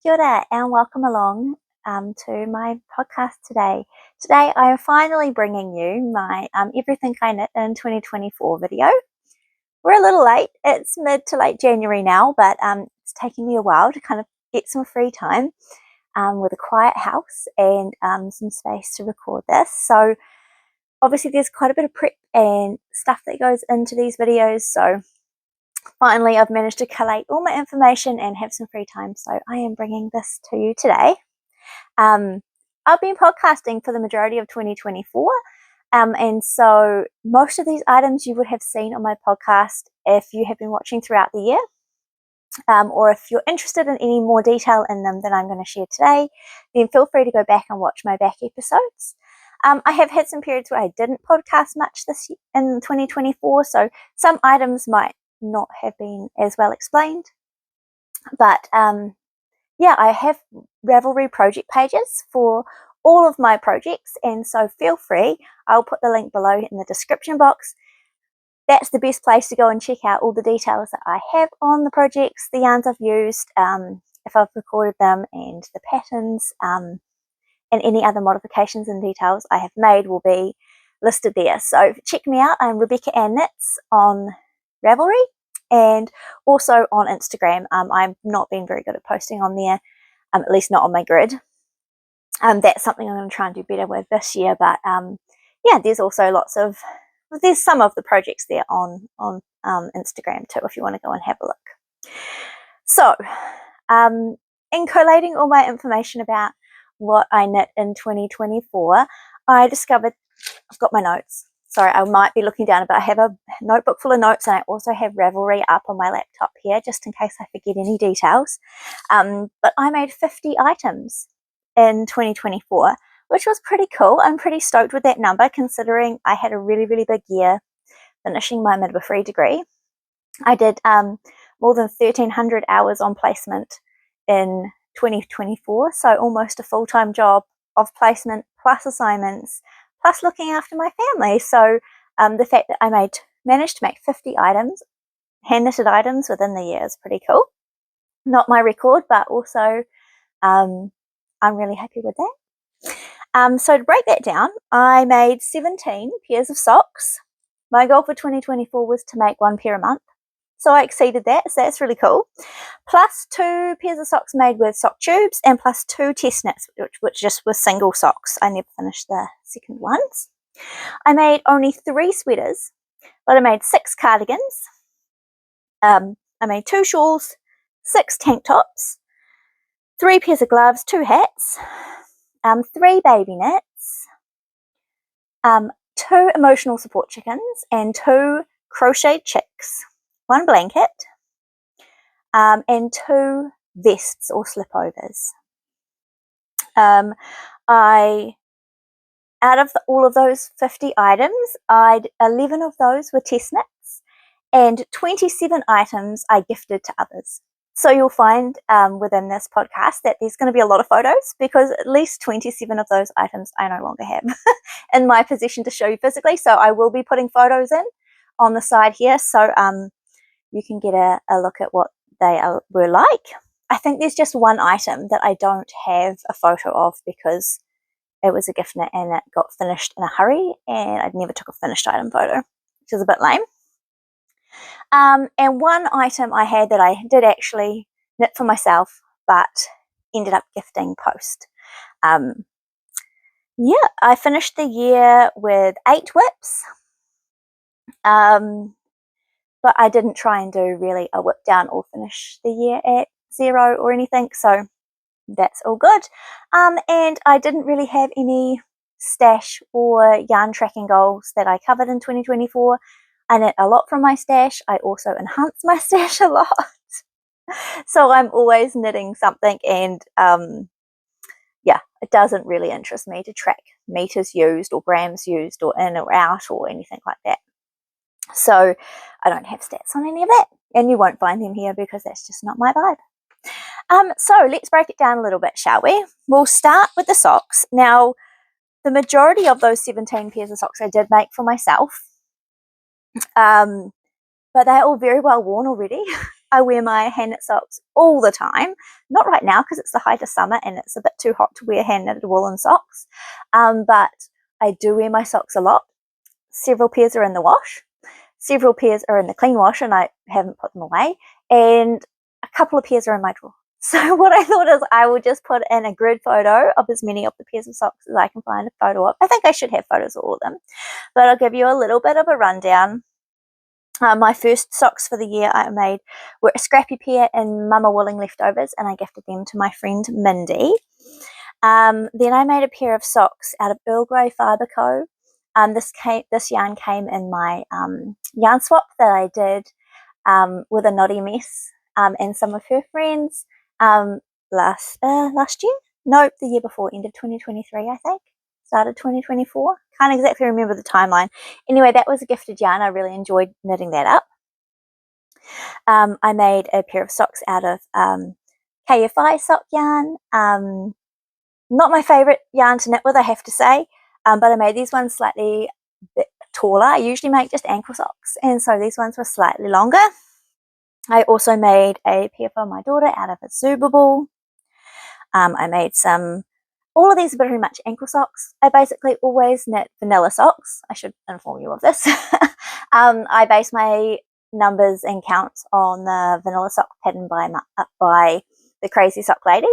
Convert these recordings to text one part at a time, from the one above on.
Kia ora and welcome along to my podcast today. Today I am finally bringing you my Everything I Knit in 2024 video. We're a little late, it's mid to late January now, but it's taking me a while to kind of get some free time with a quiet house and some space to record this. So obviously there's quite a bit of prep and stuff that goes into these videos, so finally I've managed to collate all my information and have some free time, so I am bringing this to you today. I've been podcasting for the majority of 2024, and so most of these items you would have seen on my podcast if you have been watching throughout the year, or if you're interested in any more detail in them than I'm going to share today, then feel free to go back and watch my back episodes. I have had some periods where I didn't podcast much this year, in 2024, so some items might not have been as well explained, but yeah, I have Ravelry project pages for all of my projects, and so feel free, I'll put the link below in the description box. That's the best place to go and check out all the details that I have on the projects, the yarns I've used, if I've recorded them, and the patterns, and any other modifications and details I have made will be listed there. So check me out. I'm Rebecca Ann Knits on Ravelry and also on Instagram. I've not been very good at posting on there, at least not on my grid. That's something I'm going to try and do better with this year, but yeah, there's also there's some of the projects there on Instagram too, if you want to go and have a look. So in collating all my information about what I knit in 2024, I discovered, I've got my notes. Sorry, I might be looking down, but I have a notebook full of notes, and I also have Ravelry up on my laptop here, just in case I forget any details. But I made 50 items in 2024, which was pretty cool. I'm pretty stoked with that number, considering I had a really, really big year finishing my midwifery degree. I did more than 1,300 hours on placement in 2024, so almost a full-time job of placement plus assignments plus looking after my family. So the fact that I managed to make 50 items, hand-knitted items within the year, is pretty cool. Not my record, but also I'm really happy with that. So to break that down, I made 17 pairs of socks. My goal for 2024 was to make 1 pair a month, so I exceeded that, so that's really cool. Plus 2 pairs of socks made with sock tubes, and plus 2 test knits, which just were single socks. I never finished the second ones. I made only 3 sweaters, but I made 6 cardigans. I made 2 shawls, 6 tank tops, 3 pairs of gloves, 2 hats, 3 baby knits, 2 emotional support chickens, and 2 crocheted chicks, 1 blanket, and 2 vests or slipovers. Out of all of those 50 items, 11 of those were test knits, and 27 items I gifted to others. So you'll find within this podcast that there's going to be a lot of photos, because at least 27 of those items I no longer have in my possession to show you physically. So I will be putting photos in on the side here, so you can get a look at what they were like. I think there's just one item that I don't have a photo of because it was a gift knit and it got finished in a hurry, and I never took a finished item photo, which is a bit lame. And one item I had that I did actually knit for myself, but ended up gifting post. Yeah, I finished the year with 8 whips. But I didn't try and do really a whip down or finish the year at 0 or anything, so that's all good. And I didn't really have any stash or yarn tracking goals that I covered in 2024. I knit a lot from my stash. I also enhance my stash a lot. So I'm always knitting something, and yeah, it doesn't really interest me to track meters used or grams used or in or out or anything like that. So I don't have stats on any of that, and you won't find them here because that's just not my vibe. So let's break it down a little bit, shall we? We'll start with the socks. Now, the majority of those 17 pairs of socks I did make for myself, but they're all very well worn already. I wear my hand knit socks all the time. Not right now because it's the height of summer and it's a bit too hot to wear hand knitted woolen socks. But I do wear my socks a lot. Several pairs are in the wash. Several pairs are in the clean wash and I haven't put them away. And a couple of pairs are in my drawer. So what I thought is I will just put in a grid photo of as many of the pairs of socks as I can find a photo of. I think I should have photos of all of them. But I'll give you a little bit of a rundown. My first socks for the year I made were a scrappy pair in Mama Wooling leftovers, and I gifted them to my friend Mindy. Then I made a pair of socks out of Earl Grey Fibre Co. This yarn came in my yarn swap that I did with a Naughty Mess and some of her friends last year. Nope, the year before, end of 2023, I think. Started 2024. Can't exactly remember the timeline. Anyway, that was a gifted yarn. I really enjoyed knitting that up. I made a pair of socks out of KFI sock yarn. Not my favourite yarn to knit with, I have to say, but I made these ones slightly bit taller. I usually make just ankle socks, and so these ones were slightly longer. I also made a pair for my daughter out of a Zuba ball. I made all of these are very much ankle socks. I basically always knit vanilla socks. I should inform you of this. I base my numbers and counts on the vanilla sock pattern by the Crazy Sock Lady.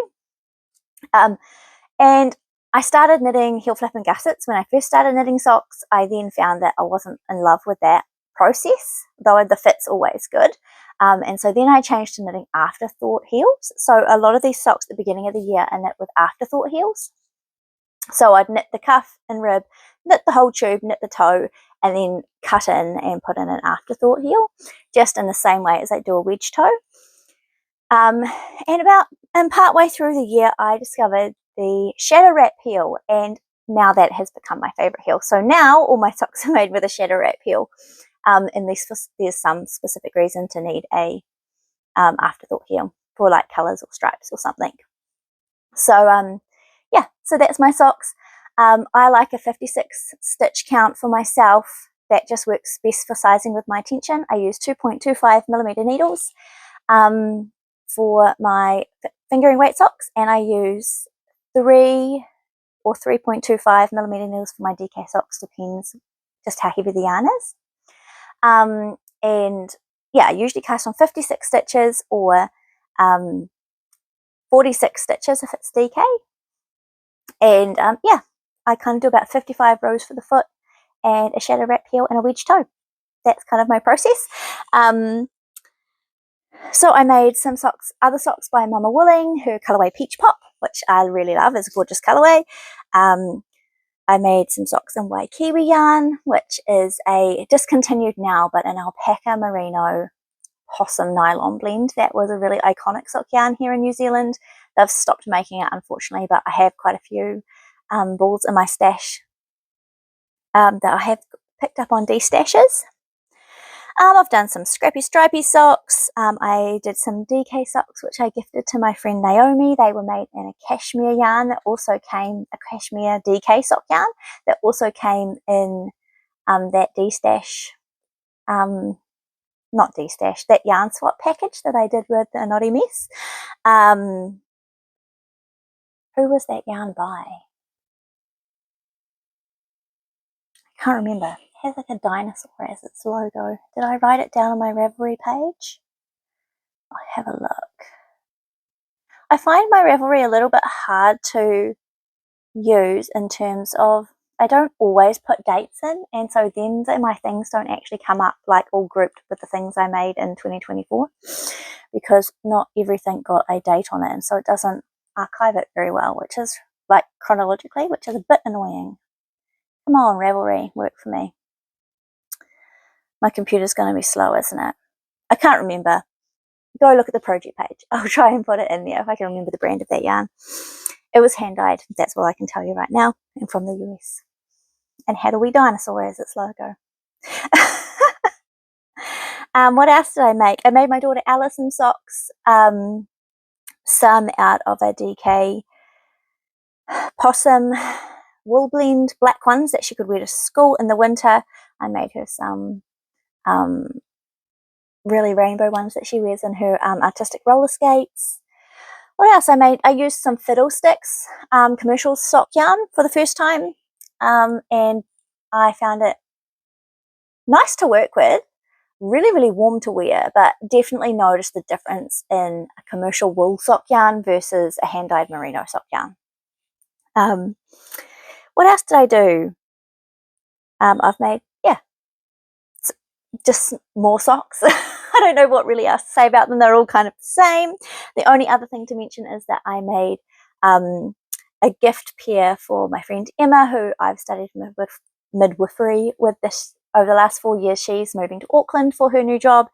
And I started knitting heel flap and gussets when I first started knitting socks. I then found that I wasn't in love with that process, though the fit's always good. And so then I changed to knitting afterthought heels. So a lot of these socks at the beginning of the year are knit with afterthought heels. So I'd knit the cuff and rib, knit the whole tube, knit the toe, and then cut in and put in an afterthought heel, just in the same way as I do a wedge toe. And partway through the year, I discovered the shadow wrap heel, and now that has become my favourite heel. So now all my socks are made with a shadow wrap heel. Unless there's some specific reason to need a afterthought heel for like colours or stripes or something. So yeah, so that's my socks. I like a 56 stitch count for myself. That just works best for sizing with my tension. I use 2.25mm needles for my fingering weight socks, and I use 3 or 3.25mm needles for my DK socks, depends just how heavy the yarn is. And yeah, I usually cast on 56 stitches or 46 stitches if it's DK. And yeah, I kind of do about 55 rows for the foot and a shadow wrap heel and a wedge toe. That's kind of my process. So I made some socks, other socks by Mama Wooling, her colourway Peach Pop, which I really love, is a gorgeous colourway. I made some socks in Waikiwi yarn, which is a discontinued now, but an alpaca merino possum nylon blend. That was a really iconic sock yarn here in New Zealand. They've stopped making it, unfortunately, but I have quite a few balls in my stash that I have picked up on destashes. I've done some scrappy stripy socks. I did some DK socks, which I gifted to my friend Naomi. They were made in a cashmere yarn that also came, a cashmere DK sock yarn that also came in that destash, not destash, that yarn swap package that I did with the Naughty Mess. Who was that yarn by? I can't remember. It has like a dinosaur as its logo. Did I write it down on my Ravelry page? I'll have a look. I find my Ravelry a little bit hard to use in terms of I don't always put dates in, and so then my things don't actually come up like all grouped with the things I made in 2024 because not everything got a date on it, and so it doesn't archive it very well, which is like chronologically, which is a bit annoying. Come on, Ravelry, work for me. My computer's going to be slow, isn't it? I can't remember. Go look at the project page. I'll try and put it in there if I can remember the brand of that yarn. It was hand dyed. That's all I can tell you right now. And from the US. And had a wee dinosaur as its logo. What else did I make? I made my daughter Alice some socks. Some out of a DK possum wool blend, black ones that she could wear to school in the winter. I made her some really rainbow ones that she wears in her artistic roller skates. What else I made? I used some Fiddlesticks commercial sock yarn for the first time, and I found it nice to work with, really, really warm to wear, but definitely noticed the difference in a commercial wool sock yarn versus a hand-dyed merino sock yarn. What else did I do? I've made, just more socks. I don't know what really else to say about them. They're all kind of the same. The only other thing to mention is that I made a gift pair for my friend Emma, who I've studied midwifery with this over the last 4 years. She's moving to Auckland for her new job,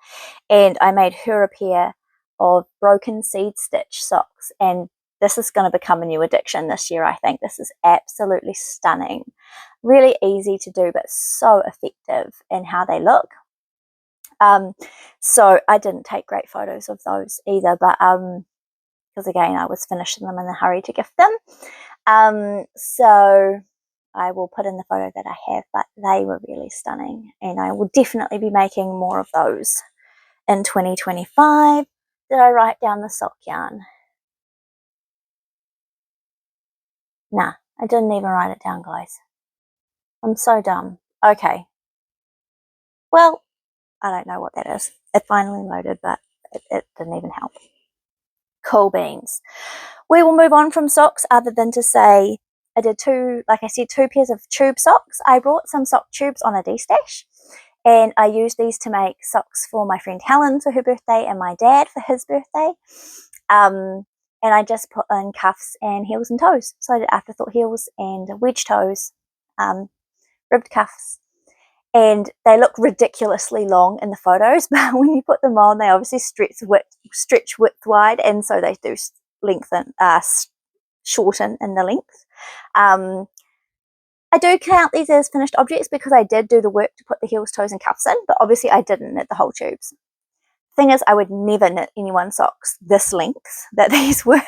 and I made her a pair of broken seed stitch socks, and this is going to become a new addiction this year. I think this is absolutely stunning. Really easy to do, but so effective in how they look. So I didn't take great photos of those either, but because again I was finishing them in a hurry to gift them. So I will put in the photo that I have, but they were really stunning, and I will definitely be making more of those in 2025. Did I write down the sock yarn? Nah, I didn't even write it down, guys. I'm so dumb. Okay. Well, I don't know what that is. It finally loaded, but it didn't even help. Cool beans. We will move on from socks other than to say I did two pairs of tube socks. I brought some sock tubes on a D-stash, and I used these to make socks for my friend Helen for her birthday and my dad for his birthday. And I just put in cuffs and heels and toes. So I did afterthought heels and wedge toes, ribbed cuffs. And they look ridiculously long in the photos, but when you put them on, they obviously stretch width wide, and so they do lengthen, shorten in the length. I do count these as finished objects because I did do the work to put the heels, toes, and cuffs in, but obviously I didn't knit the whole tubes. Thing is, I would never knit anyone's socks this length that these were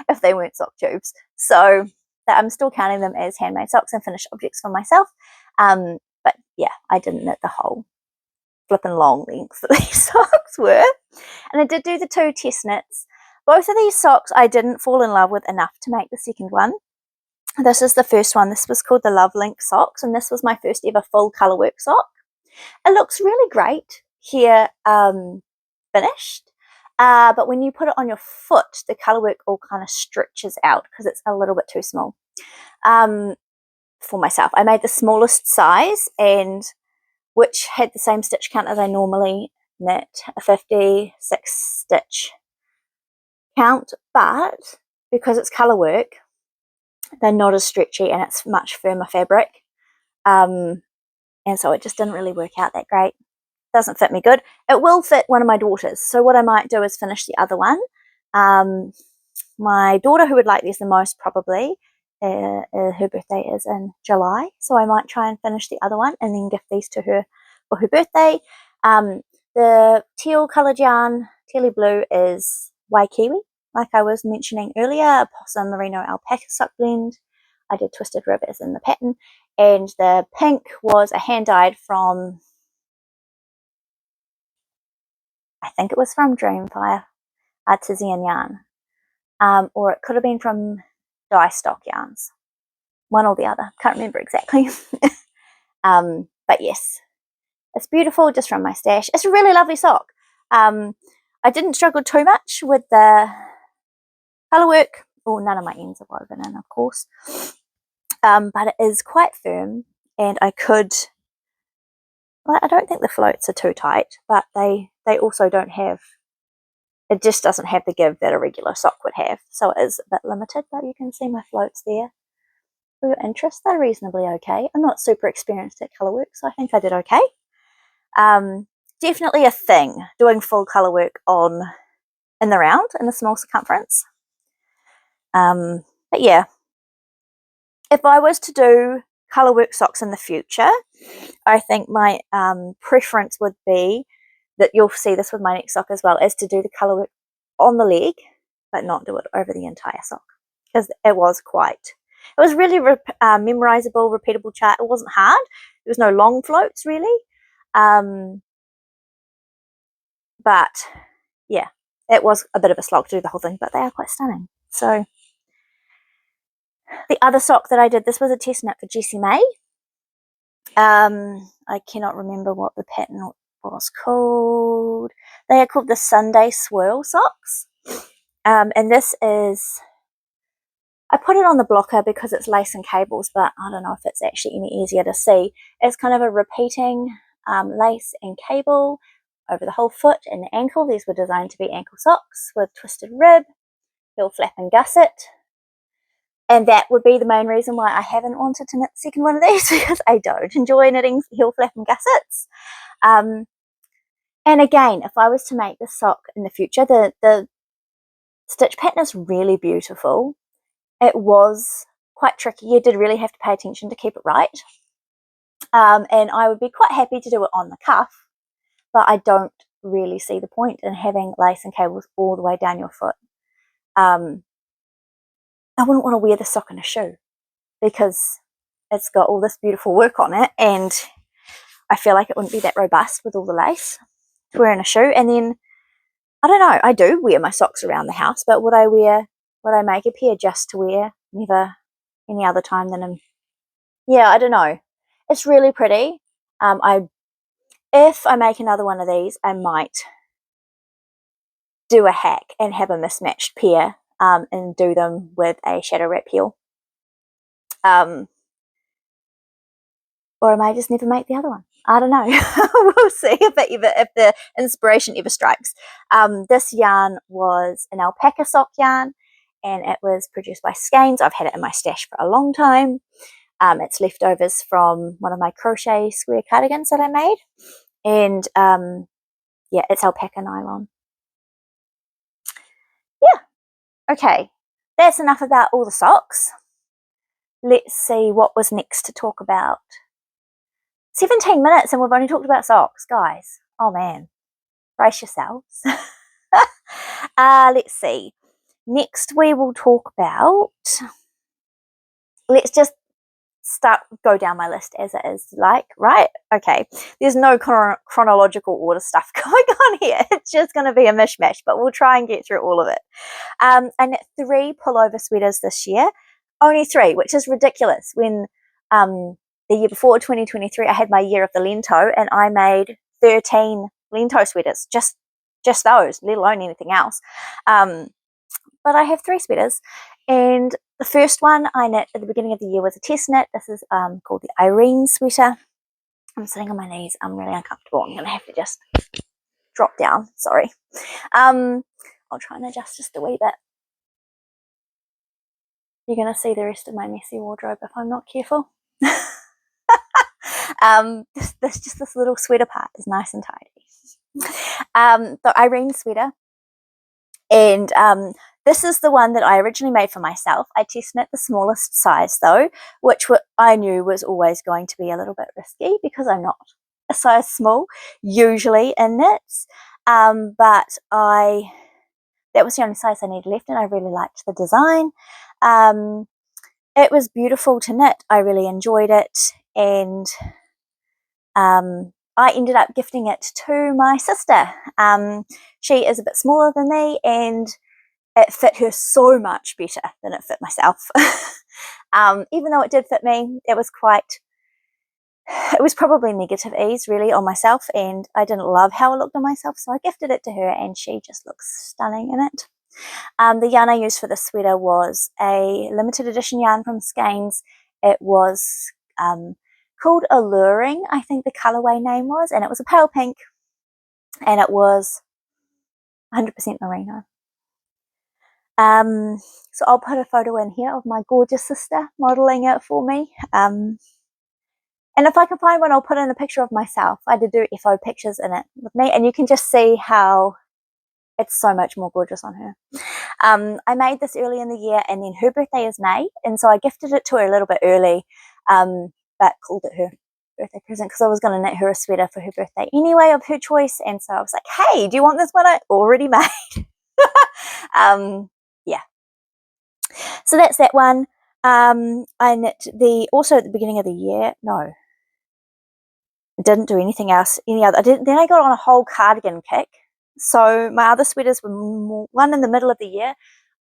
if they weren't sock tubes. So I'm still counting them as handmade socks and finished objects for myself. But yeah, I didn't knit the whole flipping long length that these socks were. And I did do the 2 test knits. Both of these socks I didn't fall in love with enough to make the second one. This is the first one. This was called the Love Link socks, and this was my first ever full colourwork sock. It looks really great here, finished. But when you put it on your foot, the colourwork all kind of stretches out because it's a little bit too small. For myself, I made the smallest size, and which had the same stitch count as I normally knit, a 56 stitch count, but because it's colour work, they're not as stretchy and it's much firmer fabric, and so it just didn't really work out that great. Doesn't fit me good. It will fit one of my daughters, so what I might do is finish the other one. My daughter, who would like these the most probably, her birthday is in July, so I might try and finish the other one and then gift these to her for her birthday. The teal coloured yarn, tealy blue, is Waikiwi, like I was mentioning earlier, a possum merino alpaca sock blend. I did twisted rib as in the pattern, and the pink was a hand dyed from, I think it was from Dreamfire Artisan Yarn, or it could have been from Dye Stock Yarns, one or the other, can't remember exactly. But yes, it's beautiful, just from my stash. It's a really lovely sock. I didn't struggle too much with the colour work. None of my ends are woven in, of course, but it is quite firm, and I don't think the floats are too tight, but they also don't have, it just doesn't have the give that a regular sock would have, so it is a bit limited, but you can see my floats there. For your interest, they're reasonably okay. I'm not super experienced at colour work, so I think I did okay. Definitely a thing, doing full colour work in the round, in a small circumference. But yeah, if I was to do colour work socks in the future, I think my preference would be, that you'll see this with my next sock as well, is to do the colour work on the leg, but not do it over the entire sock, because it was really memorizable, repeatable chart. It wasn't hard. There was no long floats really. but yeah, it was a bit of a slog to do the whole thing, but they are quite stunning. So the other sock that I did, this was a test knit for Jessie May. I cannot remember what the pattern was called. They are called the Sunday Swirl socks. And this is, I put it on the blocker because it's lace and cables, but I don't know if it's actually any easier to see. It's kind of a repeating lace and cable over the whole foot and the ankle. These were designed to be ankle socks with twisted rib, heel flap and gusset. And that would be the main reason why I haven't wanted to knit the second one of these, because I don't enjoy knitting heel flap and gussets. And again, if I was to make this sock in the future, the stitch pattern is really beautiful. It was quite tricky. You did really have to pay attention to keep it right. And I would be quite happy to do it on the cuff, but I don't really see the point in having lace and cables all the way down your foot. I wouldn't want to wear the sock in a shoe because it's got all this beautiful work on it, and I feel like it wouldn't be that robust with all the lace to wear in a shoe. And then, I don't know, I do wear my socks around the house, but would I make a pair just to wear? Never any other time than yeah, I don't know. It's really pretty. If I make another one of these, I might do a hack and have a mismatched pair and do them with a shadow wrap heel. Or I may just never make the other one. I don't know. We'll see if the inspiration ever strikes. This yarn was an alpaca sock yarn, and it was produced by Skeins. I've had it in my stash for a long time. It's leftovers from one of my crochet square cardigans that I made, and yeah, it's alpaca nylon. Yeah, okay, that's enough about all the socks. Let's see what was next to talk about. 17 minutes and we've only talked about socks, guys. Oh man, brace yourselves. Let's see. Next we will talk about, let's just go down my list as it is, like, right? Okay, there's no chronological order stuff going on here. It's just going to be a mishmash, but we'll try and get through all of it. I knit 3 pullover sweaters this year. Only 3, which is ridiculous. When the year before, 2023, I had my year of the Lento, and I made 13 Lento sweaters, just those, let alone anything else. But I have 3 sweaters, and the first one I knit at the beginning of the year was a test knit. This is called the Irene sweater. I'm sitting on my knees. I'm really uncomfortable. I'm going to have to just drop down. Sorry. I'll try and adjust just a wee bit. You're going to see the rest of my messy wardrobe if I'm not careful. This little sweater part is nice and tidy. The Irene sweater, and this is the one that I originally made for myself. I test knit the smallest size though, which I knew was always going to be a little bit risky because I'm not a size small usually in knits, but that was the only size I needed left, and I really liked the design. It was beautiful to knit. I really enjoyed it, and I ended up gifting it to my sister. She is a bit smaller than me, and it fit her so much better than it fit myself. Even though it did fit me, it was probably negative ease really on myself, and I didn't love how it looked on myself, so I gifted it to her, and she just looks stunning in it. The yarn I used for this sweater was a limited edition yarn from Skeins. It was called Alluring, I think the colorway name was, and it was a pale pink, and it was 100% merino. So I'll put a photo in here of my gorgeous sister modeling it for me. And if I can find one, I'll put in a picture of myself. I did do FO pictures in it with me, and you can just see how it's so much more gorgeous on her. I made this early in the year, and then her birthday is May, and so I gifted it to her a little bit early, but called it her birthday present because I was going to knit her a sweater for her birthday anyway of her choice, and so I was like, hey, do you want this one I already made? Yeah. So that's that one. I knit also at the beginning of the year, no, I didn't do anything else, then I got on a whole cardigan kick. So my other sweaters were one in the middle of the year.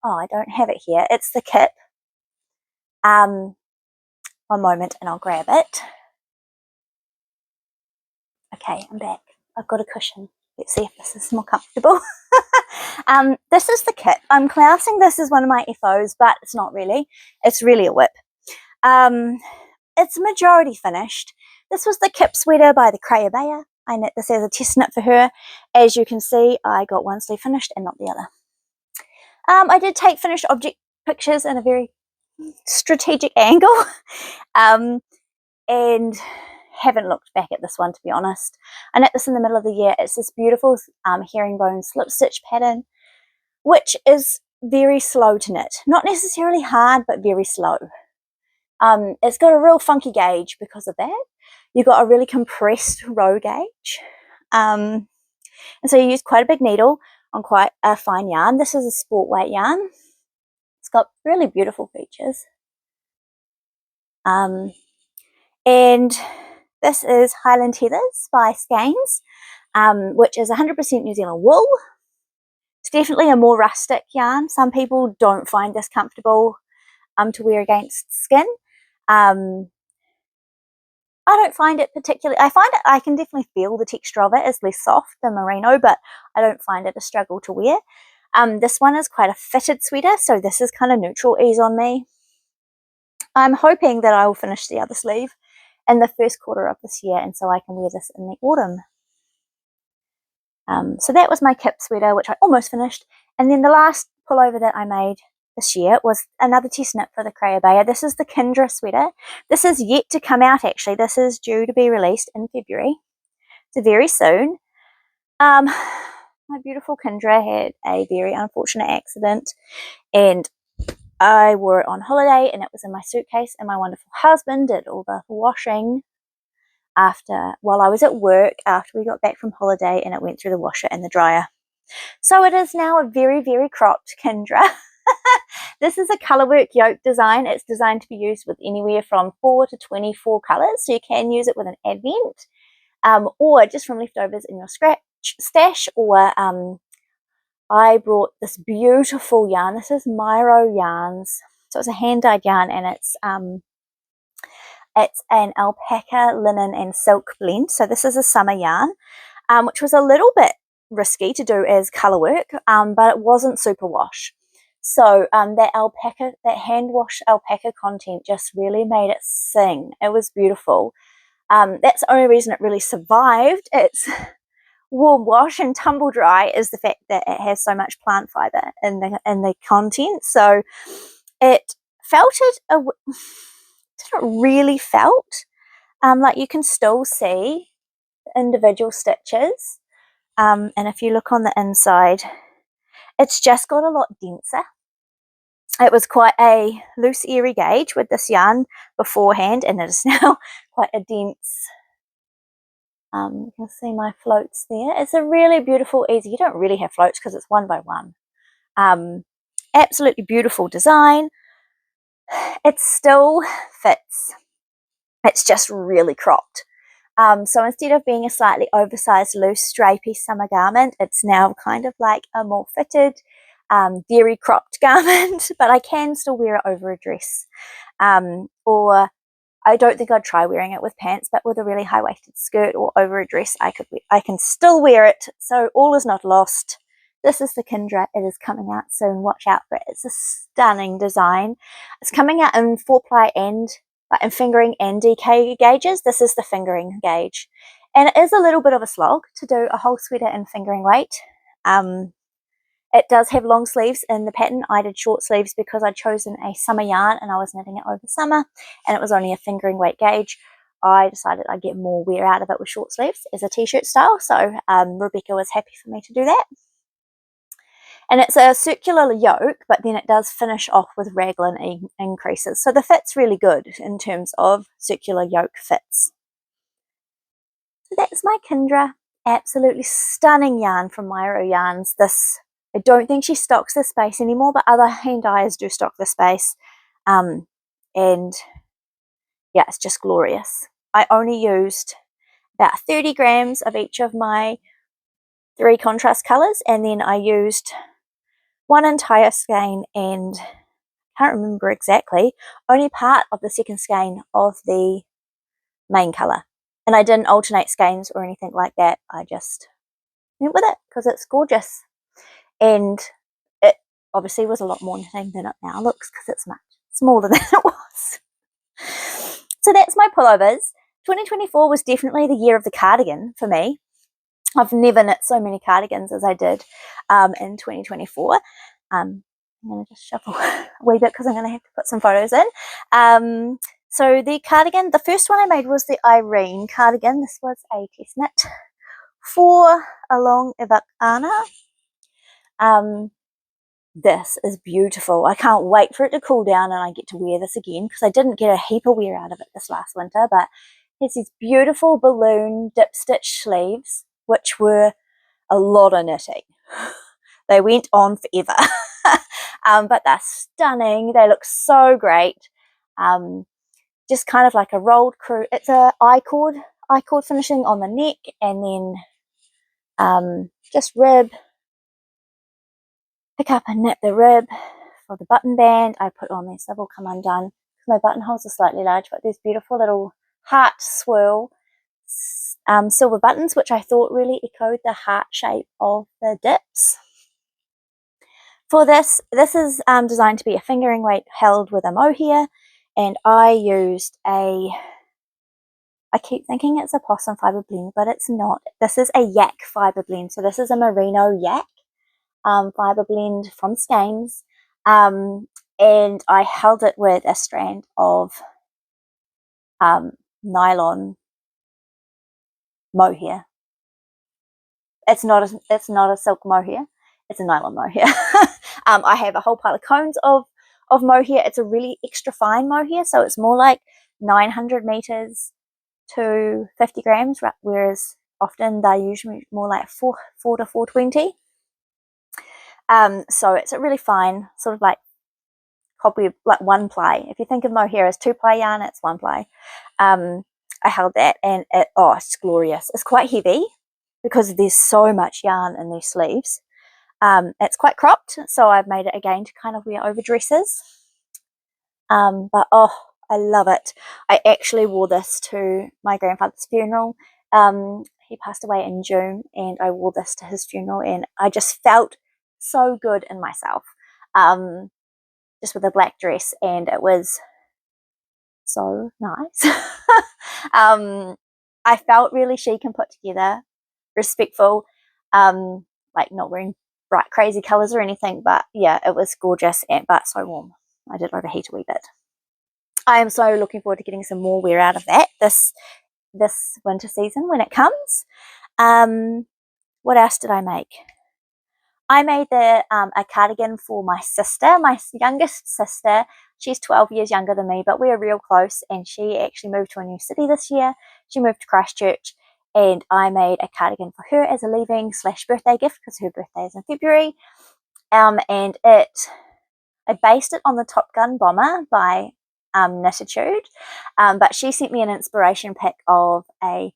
Oh, I don't have it here. It's the kip. One moment and I'll grab it. Okay, I'm back. I've got a cushion. Let's see if this is more comfortable. This is the kip. I'm classing this as one of my FOs, but it's not really. It's really a whip. It's majority finished. This was the kip sweater by the Cardigans. I knit this as a test knit for her. As you can see, I got one sleeve finished and not the other. I did take finished object pictures in a very strategic angle, and haven't looked back at this one, to be honest. I knit this in the middle of the year. It's this beautiful herringbone slip stitch pattern, which is very slow to knit. Not necessarily hard, but very slow. It's got a real funky gauge because of that. You've got a really compressed row gauge. And so you use quite a big needle on quite a fine yarn. This is a sport weight yarn. It's got really beautiful features. And this is Highland Heathers by Skeins, which is 100% New Zealand wool. It's definitely a more rustic yarn. Some people don't find this comfortable to wear against skin. I don't find it particularly, I can definitely feel the texture of it. It's less soft than merino, but I don't find it a struggle to wear. This one is quite a fitted sweater, so this is kind of neutral ease on me. I'm hoping that I will finish the other sleeve in the first quarter of this year, and so I can wear this in the autumn. So that was my kip sweater, which I almost finished. And then the last pullover that I made this year was another test knit for the Cardigans. This is the Kindra sweater. This is yet to come out, actually. This is due to be released in February. So very soon. My beautiful Kindra had a very unfortunate accident, and I wore it on holiday, and it was in my suitcase, and my wonderful husband did all the washing while I was at work after we got back from holiday, and it went through the washer and the dryer. So it is now a very, very cropped Kindra. This is a colourwork yoke design. It's designed to be used with anywhere from 4 to 24 colours, so you can use it with an advent, or just from leftovers in your stash, or I brought this beautiful yarn. This is Miro yarns, so it's a hand-dyed yarn, and it's an alpaca, linen and silk blend. So this is a summer yarn, which was a little bit risky to do as colour work, but it wasn't super wash. So that hand wash alpaca content just really made it sing. It was beautiful. That's the only reason it really survived its warm wash and tumble dry is the fact that it has so much plant fibre in the content. So it didn't really felt like you can still see individual stitches, and if you look on the inside, it's just got a lot denser. It was quite a loose, airy gauge with this yarn beforehand, and it is now quite a dense. You can see my floats there. It's a really beautiful, easy. You don't really have floats because it's one by one. Absolutely beautiful design. It still fits. It's just really cropped. So instead of being a slightly oversized, loose, drapey summer garment, it's now kind of like a more fitted, very cropped garment, but I can still wear it over a dress. Or I don't think I'd try wearing it with pants, but with a really high-waisted skirt or over a dress, I can still wear it. So all is not lost. This is the Kindra. It is coming out soon. Watch out for it. It's a stunning design. It's coming out in 4-ply and in fingering and DK gauges. This is the fingering gauge. And it is a little bit of a slog to do a whole sweater in fingering weight. It does have long sleeves in the pattern. I did short sleeves because I'd chosen a summer yarn and I was knitting it over summer, and it was only a fingering weight gauge. I decided I'd get more wear out of it with short sleeves as a t-shirt style, so Rebecca was happy for me to do that. And it's a circular yoke, but then it does finish off with raglan increases. So the fit's really good in terms of circular yoke fits. So that's my Kindra. Absolutely stunning yarn from Miro Yarns. I don't think she stocks this space anymore, but other hand dyers do stock the space. And yeah, it's just glorious. I only used about 30 grams of each of my 3 contrast colours, and then I used one entire skein and can't remember exactly, only part of the second skein of the main colour. And I didn't alternate skeins or anything like that. I just went with it because it's gorgeous. And it obviously was a lot more knitting than it now looks because it's much smaller than it was. So that's my pullovers. 2024 was definitely the year of the cardigan for me. I've never knit so many cardigans as I did in 2024. I'm going to just shuffle a wee bit because I'm going to have to put some photos in. So the cardigan, the first one I made was the Irene cardigan. This was a test knit for Along Ivakana. This is beautiful. I can't wait for it to cool down and I get to wear this again because I didn't get a heap of wear out of it this last winter, but it's these beautiful balloon dip stitch sleeves, which were a lot of knitting. They went on forever. But they're stunning. They look so great. Just kind of like a rolled crew. It's a I-cord finishing on the neck, and then just rib, pick up and knit the rib for the button band. I put on these, they've all come undone. My buttonholes are slightly large, but there's beautiful little heart swirl silver buttons, which I thought really echoed the heart shape of the dips. For this is designed to be a fingering weight held with a mohair, and I used I keep thinking it's a possum fibre blend, but it's not. This is a yak fibre blend, so this is a merino yak fibre blend from Skeins, and I held it with a strand of nylon mohair. It's not a silk mohair, it's a nylon mohair. I have a whole pile of cones of mohair. It's a really extra fine mohair, so it's more like 900 meters to 50 grams, whereas often they're usually more like 4 to 420. So it's a really fine, sort of like cobweb, like 1 ply. If you think of mohair as 2 ply yarn, it's 1 ply. I held that, and it's glorious. It's quite heavy because there's so much yarn in these sleeves. It's quite cropped, so I've made it again to kind of wear over dresses. But oh, I love it. I actually wore this to my grandfather's funeral. He passed away in June, and I wore this to his funeral, and I just felt so good in myself, just with a black dress, and it was so nice. I felt really chic and put together, respectful, like not wearing bright crazy colors or anything, but yeah, it was gorgeous, but so warm. I did overheat a wee bit. I am so looking forward to getting some more wear out of that this winter season when it comes. What else did I make? I made a cardigan for my sister, my youngest sister. She's 12 years younger than me, but we're real close, and she actually moved to a new city this year. She moved to Christchurch, and I made a cardigan for her as a leaving/birthday gift because her birthday is in February. And I based it on the Top Gun bomber by Knititude, but she sent me an inspiration pic of a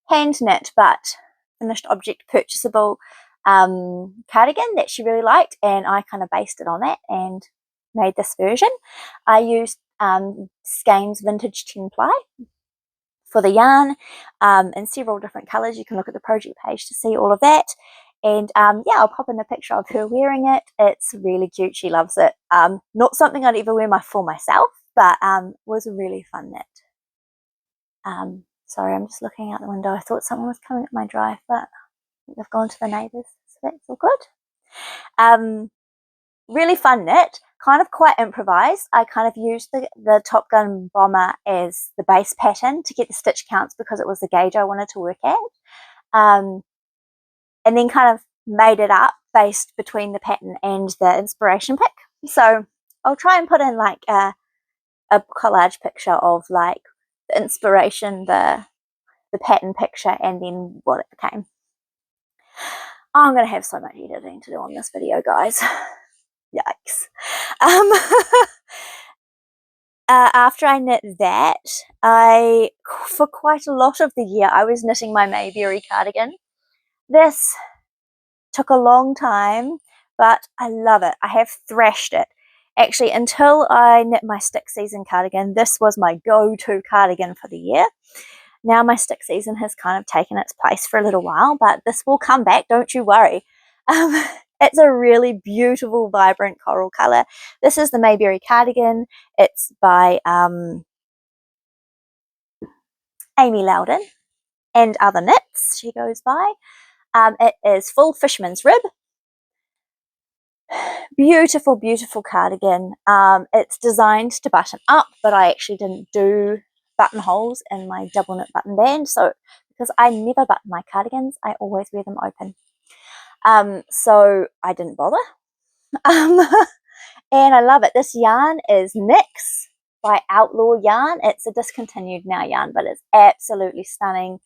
hand knit but finished object purchasable cardigan that she really liked, and I kind of based it on that and made this version. I used Skeins Vintage 10 ply for the yarn in several different colors. You can look at the project page to see all of that. And yeah, I'll pop in a picture of her wearing it. It's really cute. She loves it. Not something I'd ever wear for myself, but was a really fun knit. Sorry, I'm just looking out the window. I thought someone was coming up my drive, but they've gone to the neighbours, so that's all good. Really fun knit, kind of quite improvised. I kind of used the Top Gun bomber as the base pattern to get the stitch counts because it was the gauge I wanted to work at. And then kind of made it up based between the pattern and the inspiration pic. So I'll try and put in like a collage picture of like the inspiration, the pattern picture, and then what it became. I'm going to have so much editing to do on this video, guys. Yikes. After I knit that, for quite a lot of the year, I was knitting my Mayberry cardigan. This Took a long time, but I love it. I have thrashed it. Actually, until I knit my stick season cardigan, this was my go-to cardigan for the year. Now my stick season has kind of taken its place for a little while, but this will come back, don't you worry. It's a really beautiful, vibrant coral colour. This is the Mayberry cardigan. It's by Amy Loudon and Other Knits, she goes by. It is full fisherman's rib. Beautiful, beautiful cardigan. It's designed to button up, but I actually didn't do buttonholes in my double knit button band. So because I never button my cardigans, I always wear them open. So I didn't bother. And I love it. This yarn is Nyx by Outlaw Yarn. It's a discontinued now yarn, but it's absolutely stunning.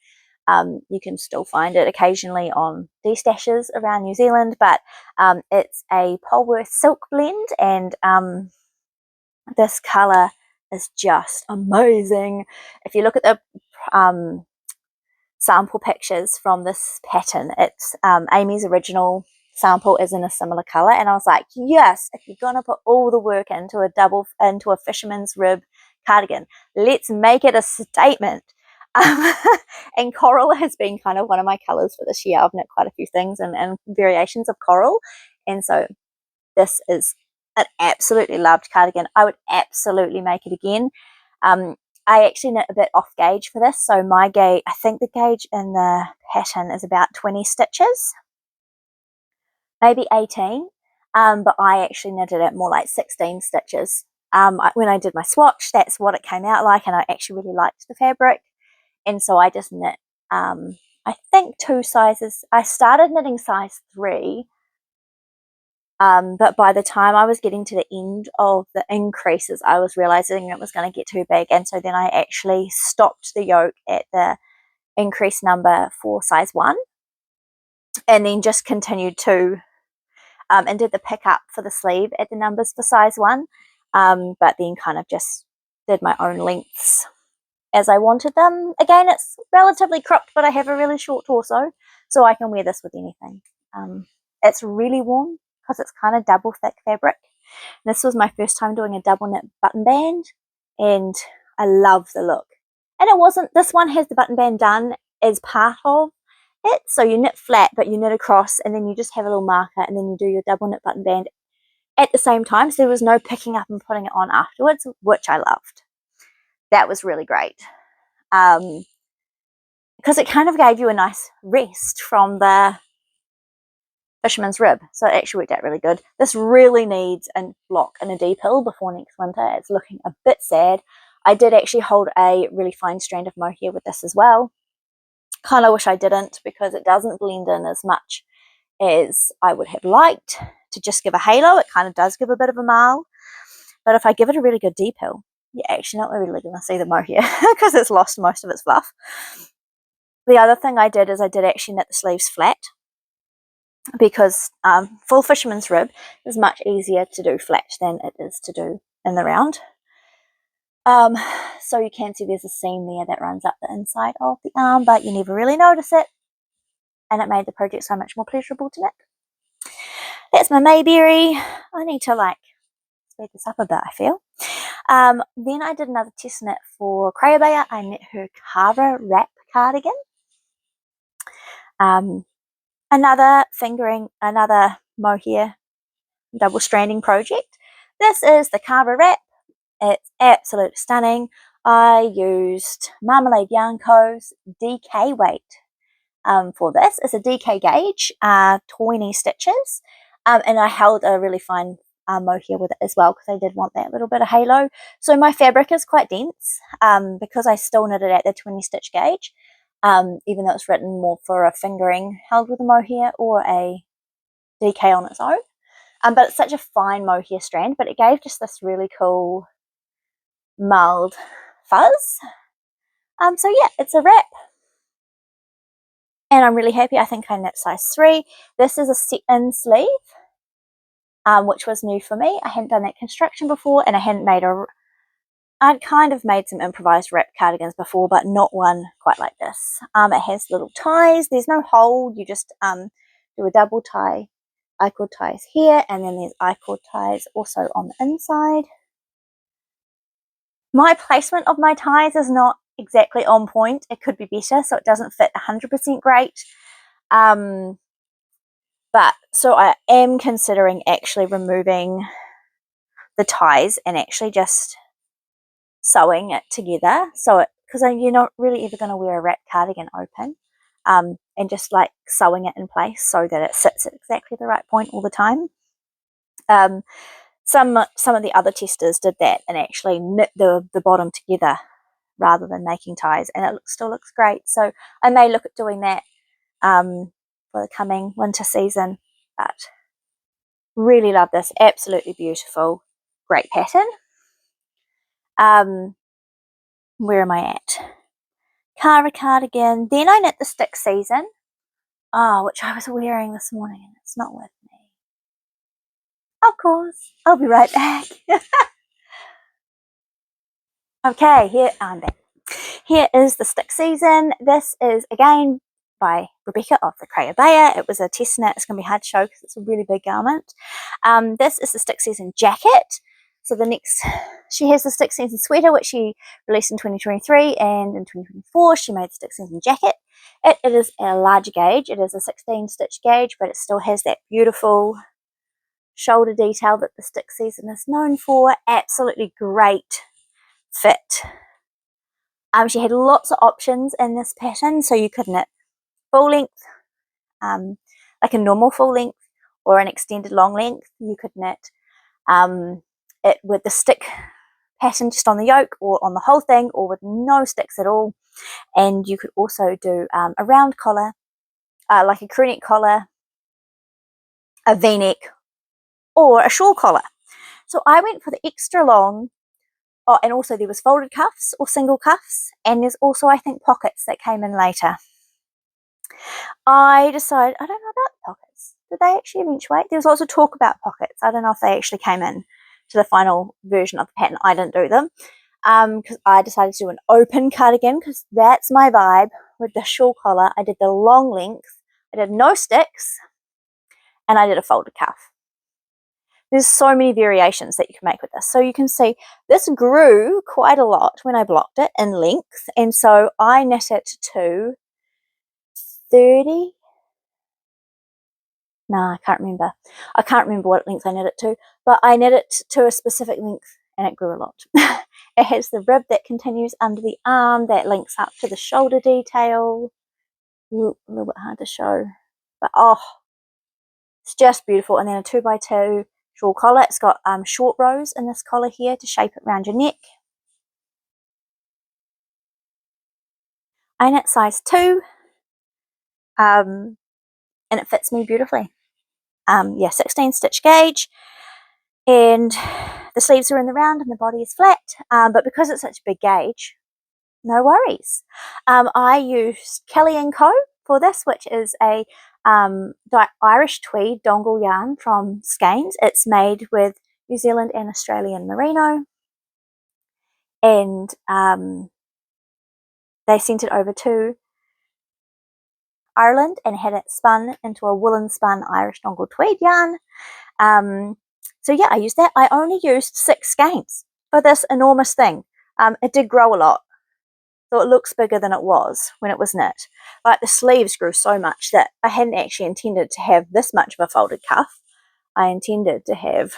You can still find it occasionally on destashes around New Zealand, but it's a Polworth silk blend, and this colour is just amazing. If you look at the sample pictures from this pattern, it's Amy's original sample is in a similar colour, and I was like, yes, if you're gonna put all the work into a fisherman's rib cardigan, let's make it a statement. And coral has been kind of one of my colours for this year. I've knit quite a few things and variations of coral, and so this is an absolutely loved cardigan. I would absolutely make it again. I actually knit a bit off gauge for this, so my gauge, I think the gauge in the pattern is about 20 stitches, maybe 18, but I actually knitted it more like 16 stitches. When I did my swatch, that's what it came out like, and I actually really liked the fabric. And so I just knit, I think 2 sizes. I started knitting size 3, but by the time I was getting to the end of the increases, I was realizing it was going to get too big. And so then I actually stopped the yoke at the increase number for size 1, and then just continued to, and did the pick up for the sleeve at the numbers for size 1, but then kind of just did my own lengths as I wanted them. Again, it's relatively cropped, but I have a really short torso, so I can wear this with anything. It's really warm because it's kind of double thick fabric. This was my first time doing a double knit button band, and I love the look. And it wasn't, this one has the button band done as part of it, so you knit flat, but you knit across, and then you just have a little marker, and then you do your double knit button band at the same time, so there was no picking up and putting it on afterwards, which I loved. That was really great, because it kind of gave you a nice rest from the fisherman's rib, so it actually worked out really good. This really needs a block and a D-pill before next winter. It's looking a bit sad. I did actually hold a really fine strand of mohair with this as well. Kind of wish I didn't, because it doesn't blend in as much as I would have liked to just give a halo. It kind of does give a bit of a marl, but if I give it a really good D-pill, you're actually not really going to see the mohair because it's lost most of its fluff. The other thing I did is I did actually knit the sleeves flat, because full fisherman's rib is much easier to do flat than it is to do in the round. So you can see there's a seam there that runs up the inside of the arm, but you never really notice it, and it made the project so much more pleasurable to knit. That's my Mayberry. I need to speed this up a bit, I feel. Then I did another test knit for Crayabaya. I knit her Carver wrap cardigan. Another mohair double stranding project. This is the Carver wrap. It's absolutely stunning. I used Marmalade Yarn Co.'s DK weight for this. It's a DK gauge, 20 stitches, and I held a really fine mohair with it as well, because I did want that little bit of halo. So my fabric is quite dense, because I still knitted at the 20 stitch gauge, even though it's written more for a fingering held with a mohair or a DK on its own. But it's such a fine mohair strand, but it gave just this really cool mulled fuzz. So yeah, it's a wrap, and I'm really happy. I think I knit size 3. This is a set-in sleeve, which was new for me. I hadn't done that construction before, and I hadn't made I'd kind of made some improvised wrap cardigans before, but not one quite like this. It has little ties. There's no hole. You just do a double tie, I-cord ties here, and then there's I-cord ties also on the inside. My placement of my ties is not exactly on point. It could be better, so it doesn't fit 100% great. But so I am considering actually removing the ties and actually just sewing it together. So because you're not really ever going to wear a wrap cardigan open, and just like sewing it in place so that it sits at exactly the right point all the time. Some of the other testers did that and actually knit the bottom together rather than making ties, and it still looks great. So I may look at doing that for the coming winter season. But really love this, absolutely beautiful, great pattern. Where am I at? Cara cardigan. Then I knit the stick season, which I was wearing this morning and it's not with me. Of course, I'll be right back. Okay, here I'm back. Here is the stick season. This is again by Rebecca of the Crayabaya. It was a test knit. It's going to be hard to show because it's a really big garment. This is the stick season jacket. So the next, she has the stick season sweater, which she released in 2023, and in 2024 she made the stick season jacket. It is a larger gauge. It is a 16 stitch gauge, but it still has that beautiful shoulder detail that the stick season is known for. Absolutely great fit. She had lots of options in this pattern, so you could knit full length, like a normal full length, or an extended long length. You could knit it with the stick pattern just on the yoke, or on the whole thing, or with no sticks at all. And you could also do a round collar, like a crew neck collar, a v-neck, or a shawl collar. So I went for the extra long. Oh, and also there was folded cuffs or single cuffs, and there's also, I think, pockets that came in later. I decided, I don't know about the pockets. Did they actually eventuate? There was also talk about pockets. I don't know if they actually came in to the final version of the pattern. I didn't do them because I decided to do an open cardigan because that's my vibe with the shawl collar. I did the long length. I did no sticks, and I did a folded cuff. There's so many variations that you can make with this. So you can see this grew quite a lot when I blocked it in length. And so I knit it to 30. No, I can't remember. I can't remember what length I knit it to, but I knit it to a specific length and it grew a lot. It has the rib that continues under the arm that links up to the shoulder detail. A little bit hard to show, but it's just beautiful. And then a 2x2 shawl collar. It's got short rows in this collar here to shape it around your neck. I knit size 2, and it fits me beautifully. Yeah, 16 stitch gauge, and the sleeves are in the round and the body is flat, but because it's such a big gauge, no worries. I used Kelly & Co for this, which is a Irish tweed dongle yarn from Skeins. It's made with New Zealand and Australian merino, and they sent it over to Ireland and had it spun into a woolen spun Irish dongle tweed yarn. So yeah, I used that. I only used 6 skeins for this enormous thing. It did grow a lot, so it looks bigger than it was when it was knit. Like the sleeves grew so much that I hadn't actually intended to have this much of a folded cuff. I intended to have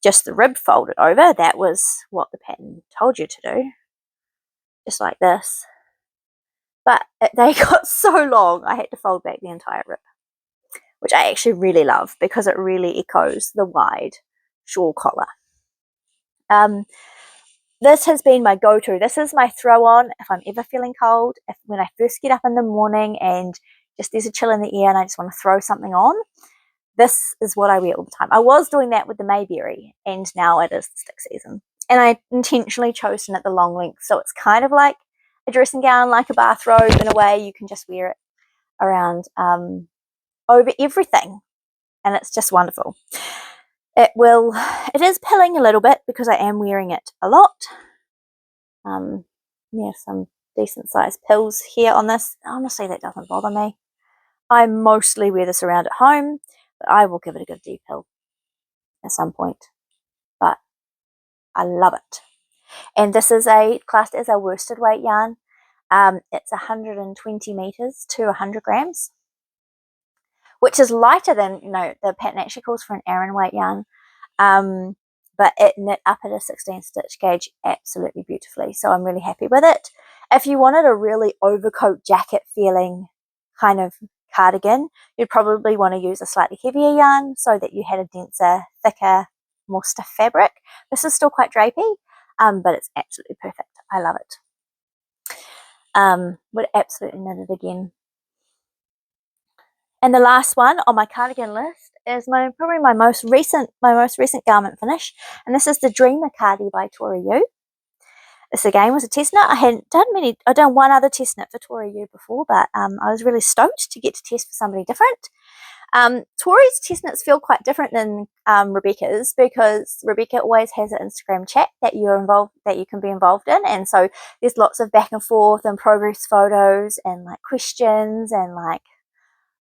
just the rib folded over. That was what the pattern told you to do, just like this. But they got so long, I had to fold back the entire rib, which I actually really love because it really echoes the wide shawl collar. This has been my go-to. This is my throw-on if I'm ever feeling cold, when I first get up in the morning and just there's a chill in the air and I just want to throw something on. This is what I wear all the time. I was doing that with the Mayberry, and now it is the stick season. And I intentionally chose to knit the long length, so it's kind of like a dressing gown, like a bathrobe in a way. You can just wear it around over everything, and it's just wonderful. It is pilling a little bit because I am wearing it a lot. Yeah, some decent sized pills here on this. Honestly, that doesn't bother me. I mostly wear this around at home, but I will give it a good deep heel at some point. But I love it. And this is classed as a worsted weight yarn. It's 120 meters to 100 grams, which is lighter than, the pattern actually calls for an Aran weight yarn. But it knit up at a 16 stitch gauge absolutely beautifully. So I'm really happy with it. If you wanted a really overcoat jacket feeling kind of cardigan, you'd probably want to use a slightly heavier yarn so that you had a denser, thicker, more stiff fabric. This is still quite drapey, but it's absolutely perfect. I love it. Would absolutely knit it again. And the last one on my cardigan list is probably my most recent garment finish, and this is the Dreamer Cardi by Tori Yu. This again was a test knit. I've done one other test knit for Tori Yu before, but I was really stoked to get to test for somebody different. Tori's test knits feel quite different than Rebecca's, because Rebecca always has an Instagram chat that you can be involved in, and so there's lots of back and forth and progress photos and like questions and like,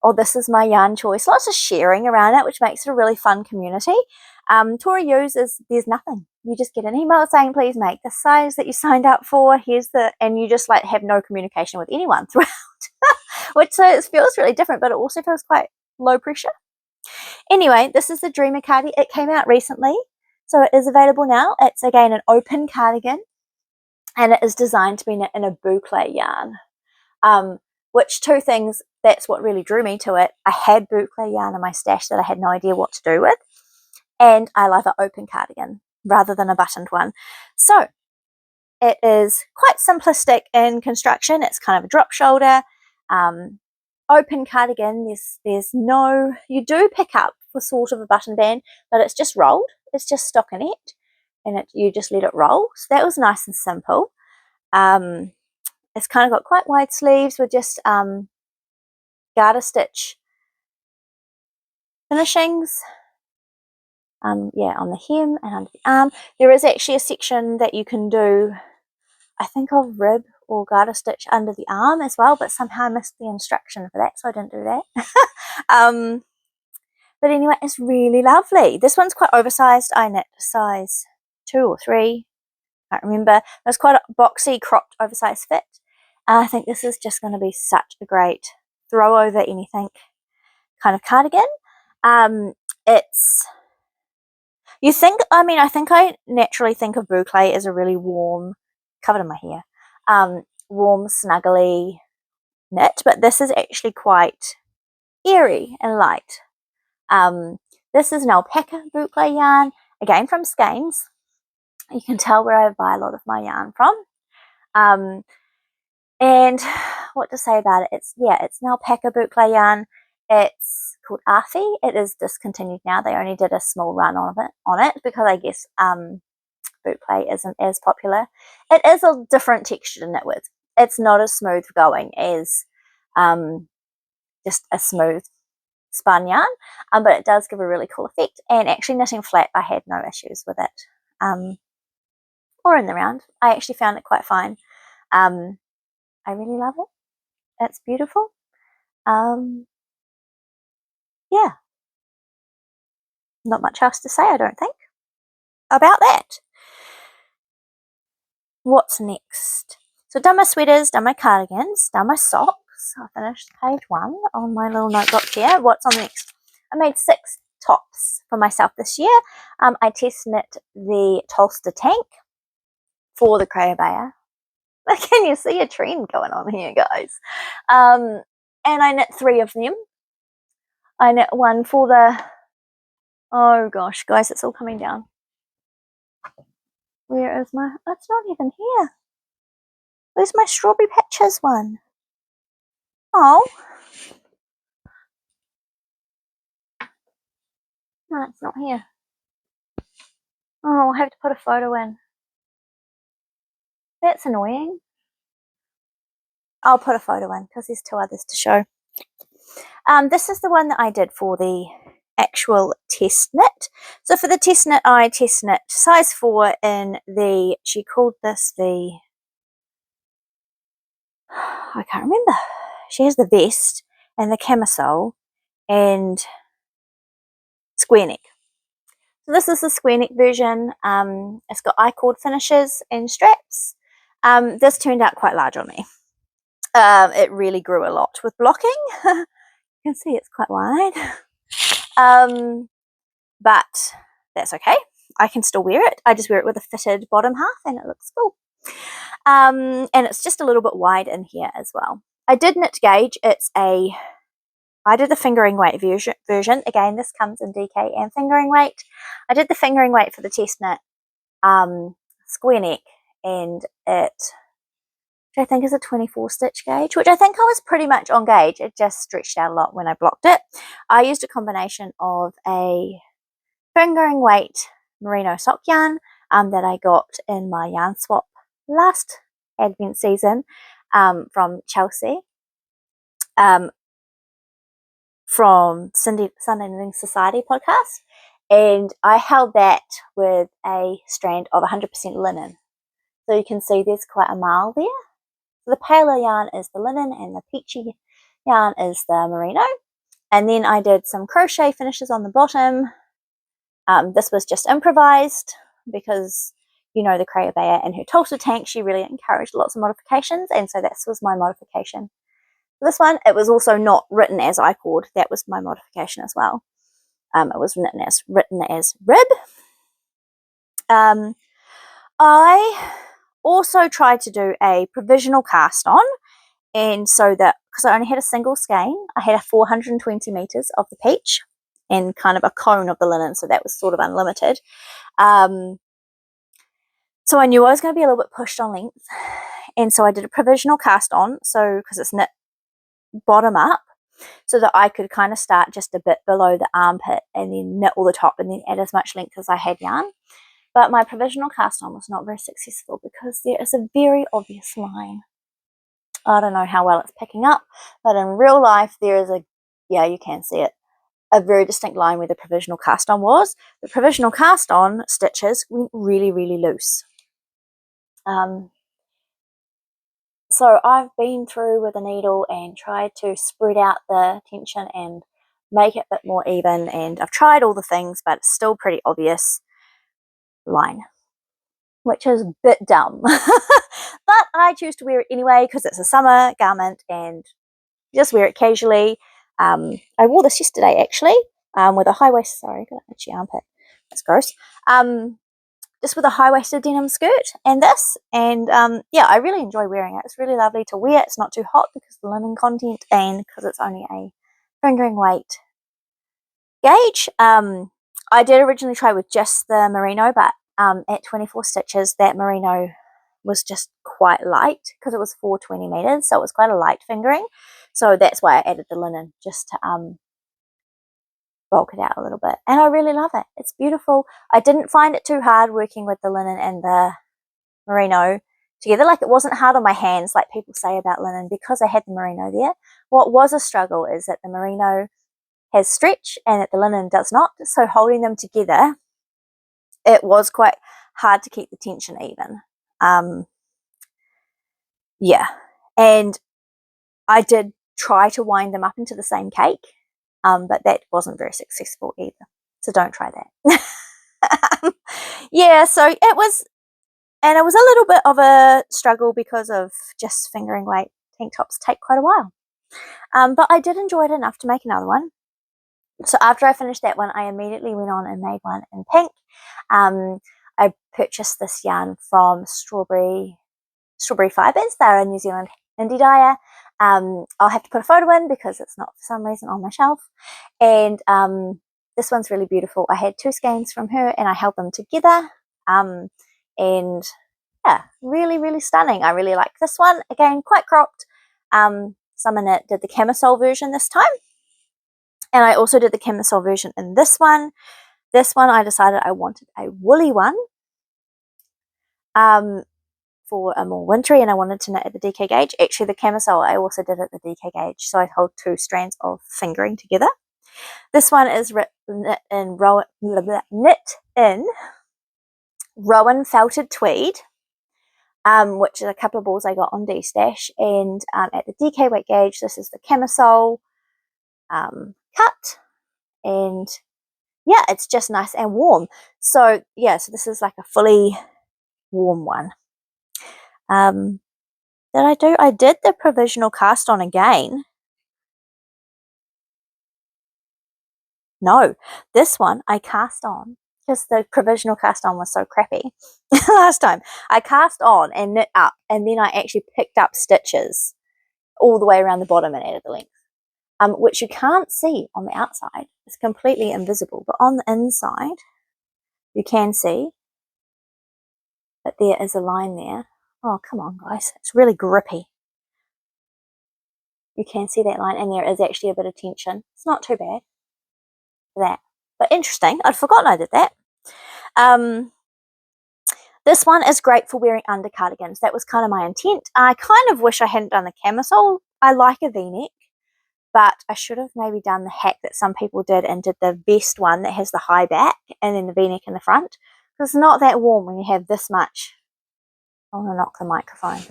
oh, this is my yarn choice. Lots of sharing around it, which makes it a really fun community. Tori Yu's there's nothing. You just get an email saying, please make the size that you signed up for. And you just like have no communication with anyone throughout, which so it feels really different, but it also feels quite low pressure. Anyway, this is the Dreamer Cardi. It came out recently, so it is available now. It's again an open cardigan, and it is designed to be knit in a boucle yarn. Which two things, that's what really drew me to it. I had boucle yarn in my stash that I had no idea what to do with, and I love an open cardigan rather than a buttoned one. So it is quite simplistic in construction. It's kind of a drop shoulder, open cardigan. There's no, you do pick up for sort of a button band, but it's just rolled. It's just stockinette, and you just let it roll. So that was nice and simple. It's kind of got quite wide sleeves with just garter stitch finishings. On the hem and under the arm. There is actually a section that you can do, I think, of rib or garter stitch under the arm as well, but somehow I missed the instruction for that, so I didn't do that. But anyway, it's really lovely. This one's quite oversized. I knit size 2 or 3, I can't remember. It was quite a boxy, cropped, oversized fit. I think this is just going to be such a great throw over anything kind of cardigan. I think I naturally think of boucle as a really warm, covered in my hair, warm, snuggly knit, but this is actually quite airy and light. This is an alpaca boucle yarn, again from Skeins. You can tell where I buy a lot of my yarn from. And what to say about it? It's an alpaca boucle yarn. It's called Afi. It is discontinued now. They only did a small run on it because I guess boucle isn't as popular. It is a different texture to knit with. It's not as smooth going as just a smooth spun yarn, but it does give a really cool effect. And actually knitting flat, I had no issues with it, or in the round. I actually found it quite fine. I really love it. It's beautiful. Yeah, not much else to say, I don't think, about that. What's next? So done my sweaters, done my cardigans, done my socks. I finished page 1 on my little notebook here. What's on next? I made 6 tops for myself this year. I test knit the Tolster tank for the Crayo Bear. Can you see a trend going on here, guys? And I knit 3 of them. I knit one for the, oh gosh, guys, it's all coming down. Where is my, it's not even here. Where's my Strawberry Patches one? Oh. No, it's not here. Oh, I'll have to put a photo in. That's annoying. I'll put a photo in because there's 2 others to show. This is the one that I did for the actual test knit. So for the test knit, I test knit size 4 in the, she called this the, I can't remember. She has the vest, and the camisole and square neck. So this is the square neck version. It's got I-cord finishes and straps. This turned out quite large on me. It really grew a lot with blocking. You can see it's quite wide. But that's okay. I can still wear it. I just wear it with a fitted bottom half and it looks cool. And it's just a little bit wide in here as well. I did knit gauge. I did the fingering weight version. Again, this comes in DK and fingering weight. I did the fingering weight for the test knit square neck, and it, which I think is a 24 stitch gauge, which I think I was pretty much on gauge. It just stretched out a lot when I blocked it. I used a combination of a fingering weight merino sock yarn that I got in my yarn swap last Advent season from Chelsea, from Sunday Knitting Society podcast, and I held that with a strand of 100% linen. So you can see there's quite a marl there. So the paler yarn is the linen and the peachy yarn is the merino. And then I did some crochet finishes on the bottom. This was just improvised because, you know, the Crayabea and her Tulsa tank, she really encouraged lots of modifications, and so this was my modification. For this one, it was also not written as I-cord. That was my modification as well. It was written as rib. I also tried to do a provisional cast on, and so that, because I only had a single skein, I had a 420 meters of the peach and kind of a cone of the linen, so that was sort of unlimited. So I knew I was going to be a little bit pushed on length, and so I did a provisional cast on, so because it's knit bottom up, so that I could kind of start just a bit below the armpit and then knit all the top and then add as much length as I had yarn. But my provisional cast on was not very successful because there is a very obvious line. I don't know how well it's picking up, but in real life there is yeah, you can see it, a very distinct line where the provisional cast on was. The provisional cast on stitches went really, really loose. So I've been through with a needle and tried to spread out the tension and make it a bit more even, and I've tried all the things, but it's still pretty obvious line, which is a bit dumb. But I choose to wear it anyway because it's a summer garment and just wear it casually. I wore this yesterday actually, with a high-waist, sorry, got an itchy armpit, that's gross. Just with a high-waisted denim skirt and this, and yeah, I really enjoy wearing it. It's really lovely to wear. It's not too hot because of the linen content and because it's only a fingering weight gauge. I did originally try with just the merino, but at 24 stitches, that merino was just quite light because it was 420 meters, so it was quite a light fingering. So that's why I added the linen, just to bulk it out a little bit, and I really love it. It's beautiful. I didn't find it too hard working with the linen and the merino together. Like, it wasn't hard on my hands like people say about linen because I had the merino there. What was a struggle is that the merino has stretch and that the linen does not, so holding them together, it was quite hard to keep the tension even. Yeah, and I did try to wind them up into the same cake, but that wasn't very successful either, so don't try that. Yeah, so it was, and it was a little bit of a struggle because of just fingering weight tank tops take quite a while, but I did enjoy it enough to make another one. So after I finished that one, I immediately went on and made one in pink. I purchased this yarn from Strawberry Fibers. They're a New Zealand indie dyer. I'll have to put a photo in because it's not for some reason on my shelf. And this one's really beautiful. I had 2 skeins from her and I held them together. And yeah, really, really stunning. I really like this one. Again, quite cropped. Someone did the camisole version this time. And I also did the camisole version in this one. This one I decided I wanted a woolly one. For a more wintry, and I wanted to knit at the DK gauge. Actually, the camisole I also did at the DK gauge, so I hold 2 strands of fingering together. This one is knit in Rowan felted tweed, which is a couple of balls I got on D-Stash, and at the DK weight gauge, this is the camisole. cut, and yeah, it's just nice and warm. So yeah, so this is like a fully warm one. I did the provisional cast on again. No, this one I cast on because the provisional cast on was so crappy last time. I cast on and knit up, and then I actually picked up stitches all the way around the bottom and added the length, which you can't see on the outside. It's completely invisible, but on the inside you can see that there is a line there. Oh, come on, guys. It's really grippy. You can see that line, and there is actually a bit of tension. It's not too bad for that. But interesting. I'd forgotten I did that. This one is great for wearing under cardigans. That was kind of my intent. I kind of wish I hadn't done the camisole. I like a v-neck, but I should have maybe done the hack that some people did and did the vest one that has the high back and then the v-neck in the front. Because it's not that warm when you have this much. I want to knock the microphone.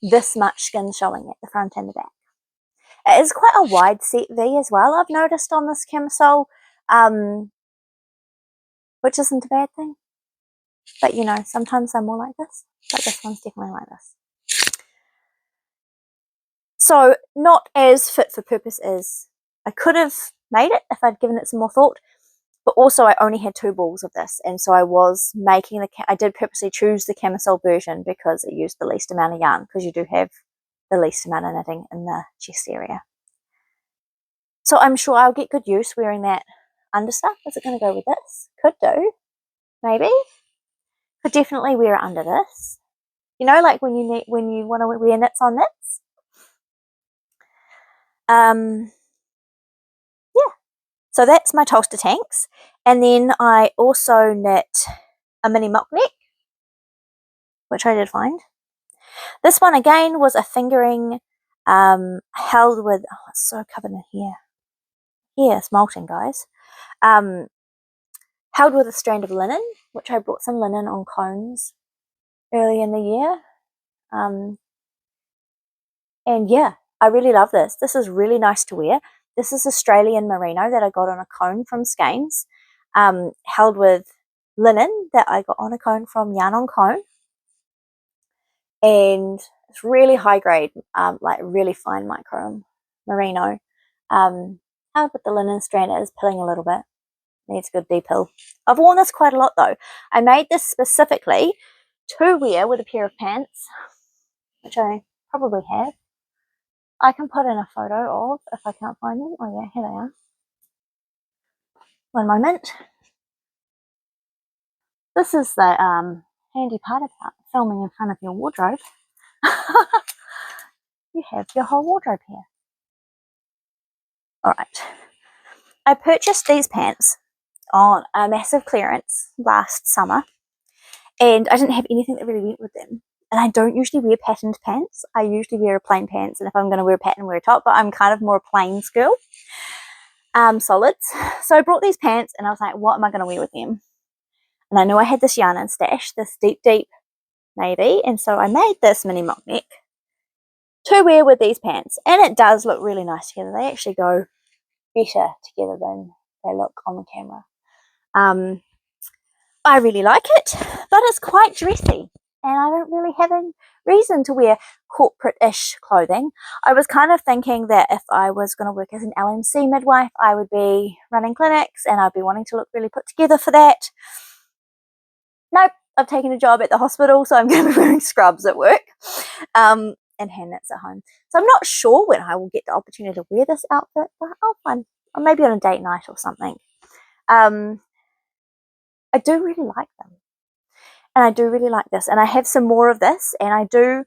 This much skin showing at the front and the back. It is quite a wide set V as well, I've noticed on this camisole, which isn't a bad thing. But you know, sometimes they're more like this, but this one's definitely like this. So not as fit for purpose as I could have made it if I'd given it some more thought. But also I only had 2 balls of this, and so I was making I did purposely choose the camisole version because it used the least amount of yarn, because you do have the least amount of knitting in the chest area. So I'm sure I'll get good use wearing that under stuff. Is it going to go with this? Could do. Maybe. Could definitely wear it under this. You know, like when you want to wear knits on knits. Yeah. So that's my toaster tanks. And then I also knit a mini mock neck, which I did find. This one again was a fingering held with, oh, it's so covered in hair. Yeah, it's molting, guys. Held with a strand of linen, which I brought some linen on cones early in the year. And yeah, I really love this. This is really nice to wear. This is Australian merino that I got on a cone from Skeins, held with linen that I got on a cone from Yarn on Cone. And it's really high grade, like really fine micro merino. Held with the linen strand, it is pilling a little bit. Needs a good depill. I've worn this quite a lot though. I made this specifically to wear with a pair of pants, which I probably have. I can put in a photo of if I can't find them. Oh yeah, here they are. One moment. This is the handy part about filming in front of your wardrobe. You have your whole wardrobe here. Alright. I purchased these pants on a massive clearance last summer, and I didn't have anything that really went with them. And I don't usually wear patterned pants. I usually wear plain pants, and if I'm going to wear a pattern, wear a top, but I'm kind of more a plain girl. Solids. So I brought these pants, and I was like, what am I going to wear with them? And I knew I had this yarn in stash, this deep navy, and so I made this mini mock neck to wear with these pants. And it does look really nice together. They actually go better together than they look on the camera. I really like it, but it's quite dressy, and I don't really have a reason to wear corporate-ish clothing. I was kind of thinking that if I was going to work as an LMC midwife, I would be running clinics and I'd be wanting to look really put together for that. Nope, I've taken a job at the hospital, so I'm going to be wearing scrubs at work and hand knits at home. So I'm not sure when I will get the opportunity to wear this outfit, but I'll find, or maybe on a date night or something. I do really like them, and I do really like this, and I have some more of this, and I do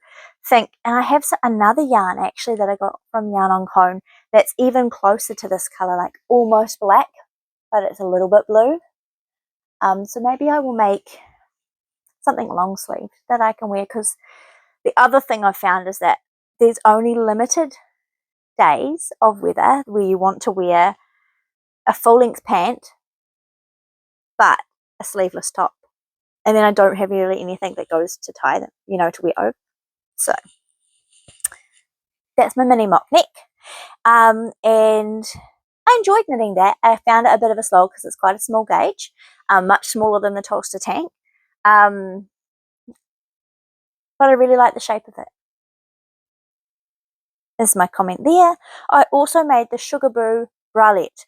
think, and I have another yarn actually that I got from Yarn on Cone that's even closer to this color, like almost black, but it's a little bit blue. So maybe I will make something long sleeve that I can wear, because the other thing I've found is that there's only limited days of weather where you want to wear a full length pant but a sleeveless top, and then I don't have really anything that goes to tie them, you know, to wear over. So that's my mini mock neck. And I enjoyed knitting that. I found it a bit of a slog because it's quite a small gauge, much smaller than the Tolster tank. But I really like the shape of it. Is my comment there. I also made the Sugarboo bralette.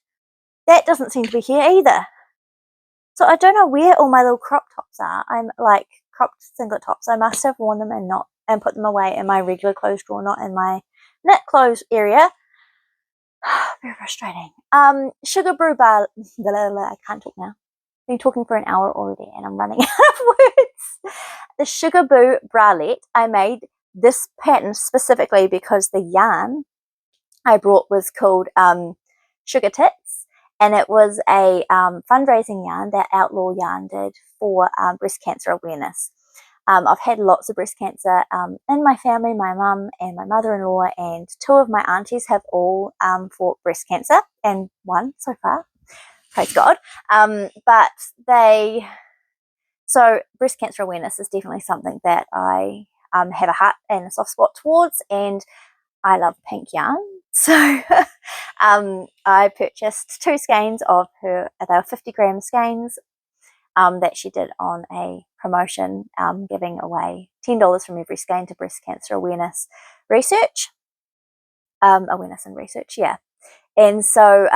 That doesn't seem to be here either. So I don't know where all my little crop tops are. I'm like cropped singlet tops. I must have worn them and put them away in my regular clothes drawer, not in my knit clothes area. Very frustrating. Sugarboo I can't talk now. I've been talking for an hour already and I'm running out of words. The Sugarboo bralette, I made this pattern specifically because the yarn I brought was called Sugar Tits, and it was a fundraising yarn that Outlaw Yarn did for breast cancer awareness. I've had lots of breast cancer in my family. My mum and my mother-in-law and two of my aunties have all fought breast cancer and won so far. Praise God. So breast cancer awareness is definitely something that I have a heart and a soft spot towards, and I love pink yarn. So I purchased 2 skeins of her. They were 50-gram skeins that she did on a promotion, giving away $10 from every skein to breast cancer awareness research. Awareness and research, yeah. And so,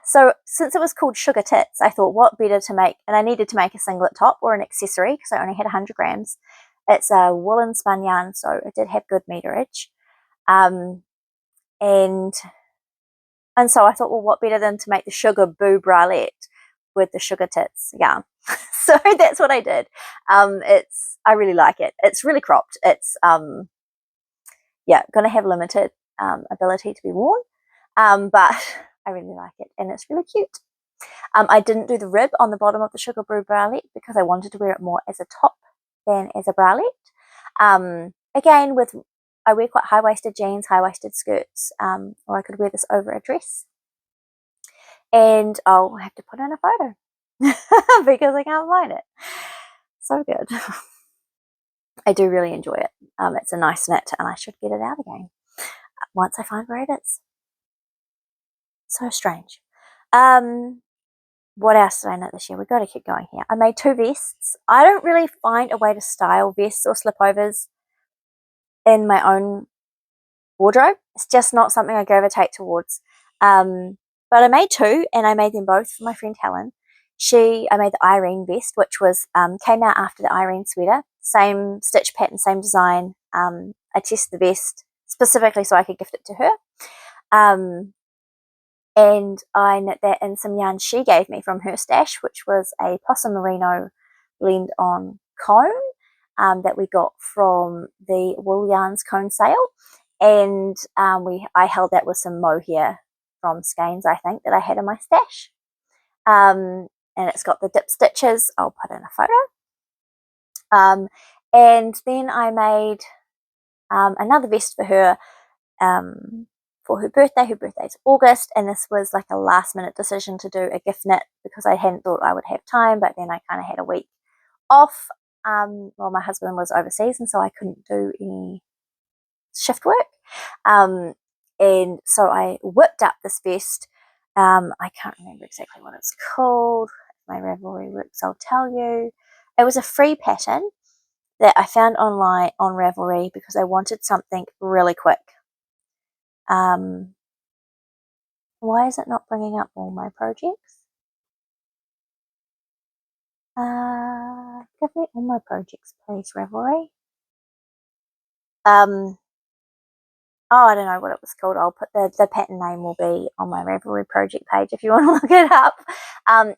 so since it was called Sugar Tits, I thought what better to make, and I needed to make a singlet top or an accessory because I only had 100 grams. It's a woolen spun yarn, so it did have good meterage. And so I thought, well, what better than to make the Sugarboo bralette with the Sugar Tits yarn. So that's what I did. I really like it. It's really cropped. It's going to have limited ability to be worn, but I really like it, and it's really cute. I didn't do the rib on the bottom of the Sugarboo bralette because I wanted to wear it more as a top than as a bralette. Again, I wear quite high-waisted jeans, high-waisted skirts, or I could wear this over a dress. And I'll have to put in a photo because I can't find it. So good. I do really enjoy it. It's a nice knit, and I should get it out again once I find where it is. So strange. What else did I knit this year? We've got to keep going here. I made 2 vests. I don't really find a way to style vests or slipovers in my own wardrobe. It's just not something I gravitate towards. But I made 2, and I made them both for my friend Helen. I made the Irene vest, which was came out after the Irene sweater. Same stitch pattern, same design. I tested the vest specifically so I could gift it to her. And I knit that in some yarn she gave me from her stash, which was a Possum Merino blend on cone that we got from the Wool Yarns cone sale. And I held that with some mohair from Skeins, I think, that I had in my stash. And it's got the dip stitches. I'll put in a photo. And then I made another vest for her for her birthday. Her birthday's August, and this was like a last minute decision to do a gift knit because I hadn't thought I would have time, but then I kind of had a week off. Well, my husband was overseas, and so I couldn't do any shift work. And so I whipped up this vest. I can't remember exactly what it's called. If my Ravelry works, I'll tell you. It was a free pattern that I found online on Ravelry because I wanted something really quick. Why is it not bringing up all my projects? Give me all my projects, please, Ravelry. I don't know what it was called. I'll put the pattern name will be on my Ravelry project page if you want to look it up. And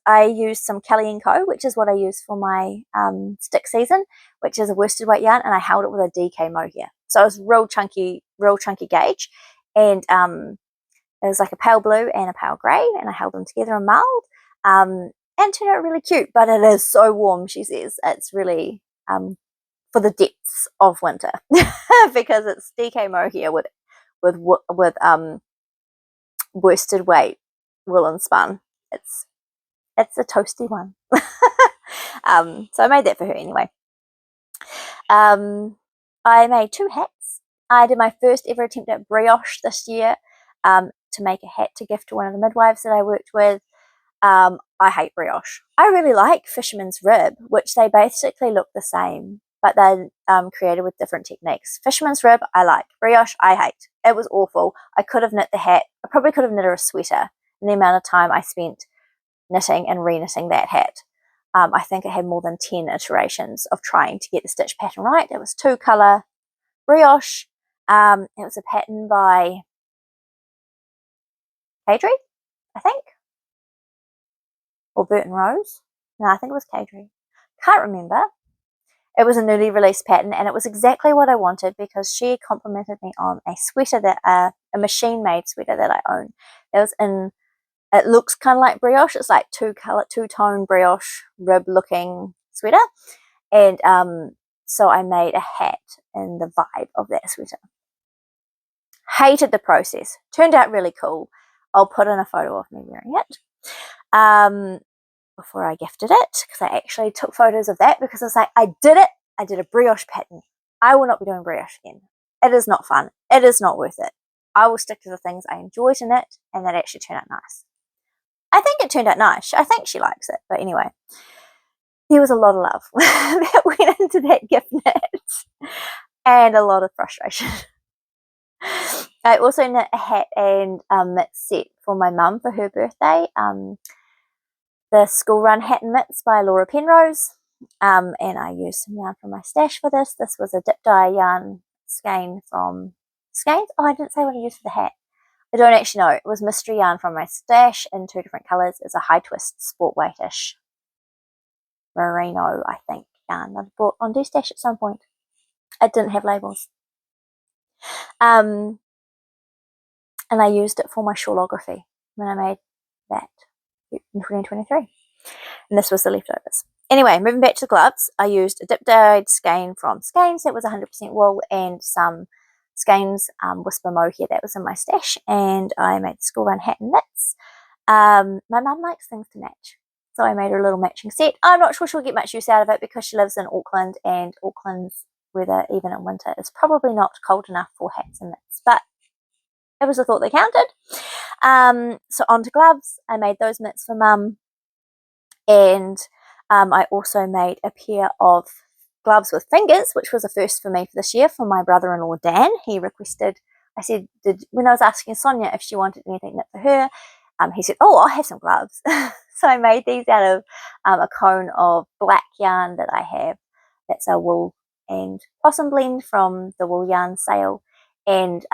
I used some Kelly & Co, which is what I use for my stick season, which is a worsted weight yarn, and I held it with a DK mohair. So it was real chunky gauge, and it was like a pale blue and a pale grey, and I held them together and mulled, and turned out really cute. But it is so warm, she says. It's really for the depths of winter because it's DK mohair with worsted weight woolen spun. It's a toasty one. So I made that for her anyway. I made 2 hats I did my first ever attempt at brioche this year, to make a hat to gift to one of the midwives that I worked with. I hate brioche. I really like fisherman's rib, which they basically look the same, but they're created with different techniques. Fisherman's rib, I like. Brioche, I hate. It was awful. I could have knit the hat. I probably could have knit her a sweater in the amount of time I spent knitting and re-knitting that hat. I think I had more than 10 iterations of trying to get the stitch pattern right. It was 2-color brioche. It was a pattern by Kadri, I think, or Burton Rose. No, I think it was Kadri. Can't remember. It was a newly released pattern, and it was exactly what I wanted because she complimented me on a sweater that a machine-made sweater that I own. It was in. It looks kind of like brioche. It's like two-tone brioche rib-looking sweater, and so I made a hat in the vibe of that sweater. Hated the process. Turned out really cool. I'll put in a photo of me wearing it before I gifted it, because I actually took photos of that because I was like, I did it. I did a brioche pattern. I will not be doing brioche again. It is not fun. It is not worth it. I will stick to the things I enjoy to knit and that actually turn out nice. I think it turned out nice. I think she likes it. But anyway, there was a lot of love that went into that gift knit and a lot of frustration. I also knit a hat and mitt set for my mum for her birthday. The School Run Hat and Mitts by Laura Penrose. And I used some yarn from my stash for this. This was a dip dye yarn skein from Skeins. Oh, I didn't say what I used for the hat. I don't actually know. It was mystery yarn from my stash in 2 different colours. It's a high twist sport weightish merino, I think, yarn that I bought on D-Stash at some point. It didn't have labels. And I used it for my shawlography when I made that in 2023. And this was the leftovers. Anyway, moving back to the gloves, I used a dip-dyed skein from Skeins that was 100% wool and some Skeins Whisper mohair that was in my stash, and I made the School Run hat and mitts. My mum likes things to match, so I made her a little matching set. I'm not sure she'll get much use out of it because she lives in Auckland, and Auckland's weather, even in winter, is probably not cold enough for hats and mitts, but it was a thought that counted. So on to gloves. I made those mitts for mum, and I also made a pair of gloves with fingers, which was a first for me for this year, for my brother-in-law Dan. He requested, I said, when I was asking Sonia if she wanted anything knit for her, he said, oh, I'll have some gloves. So I made these out of a cone of black yarn that I have. That's a wool and possum blend from the wool yarn sale, and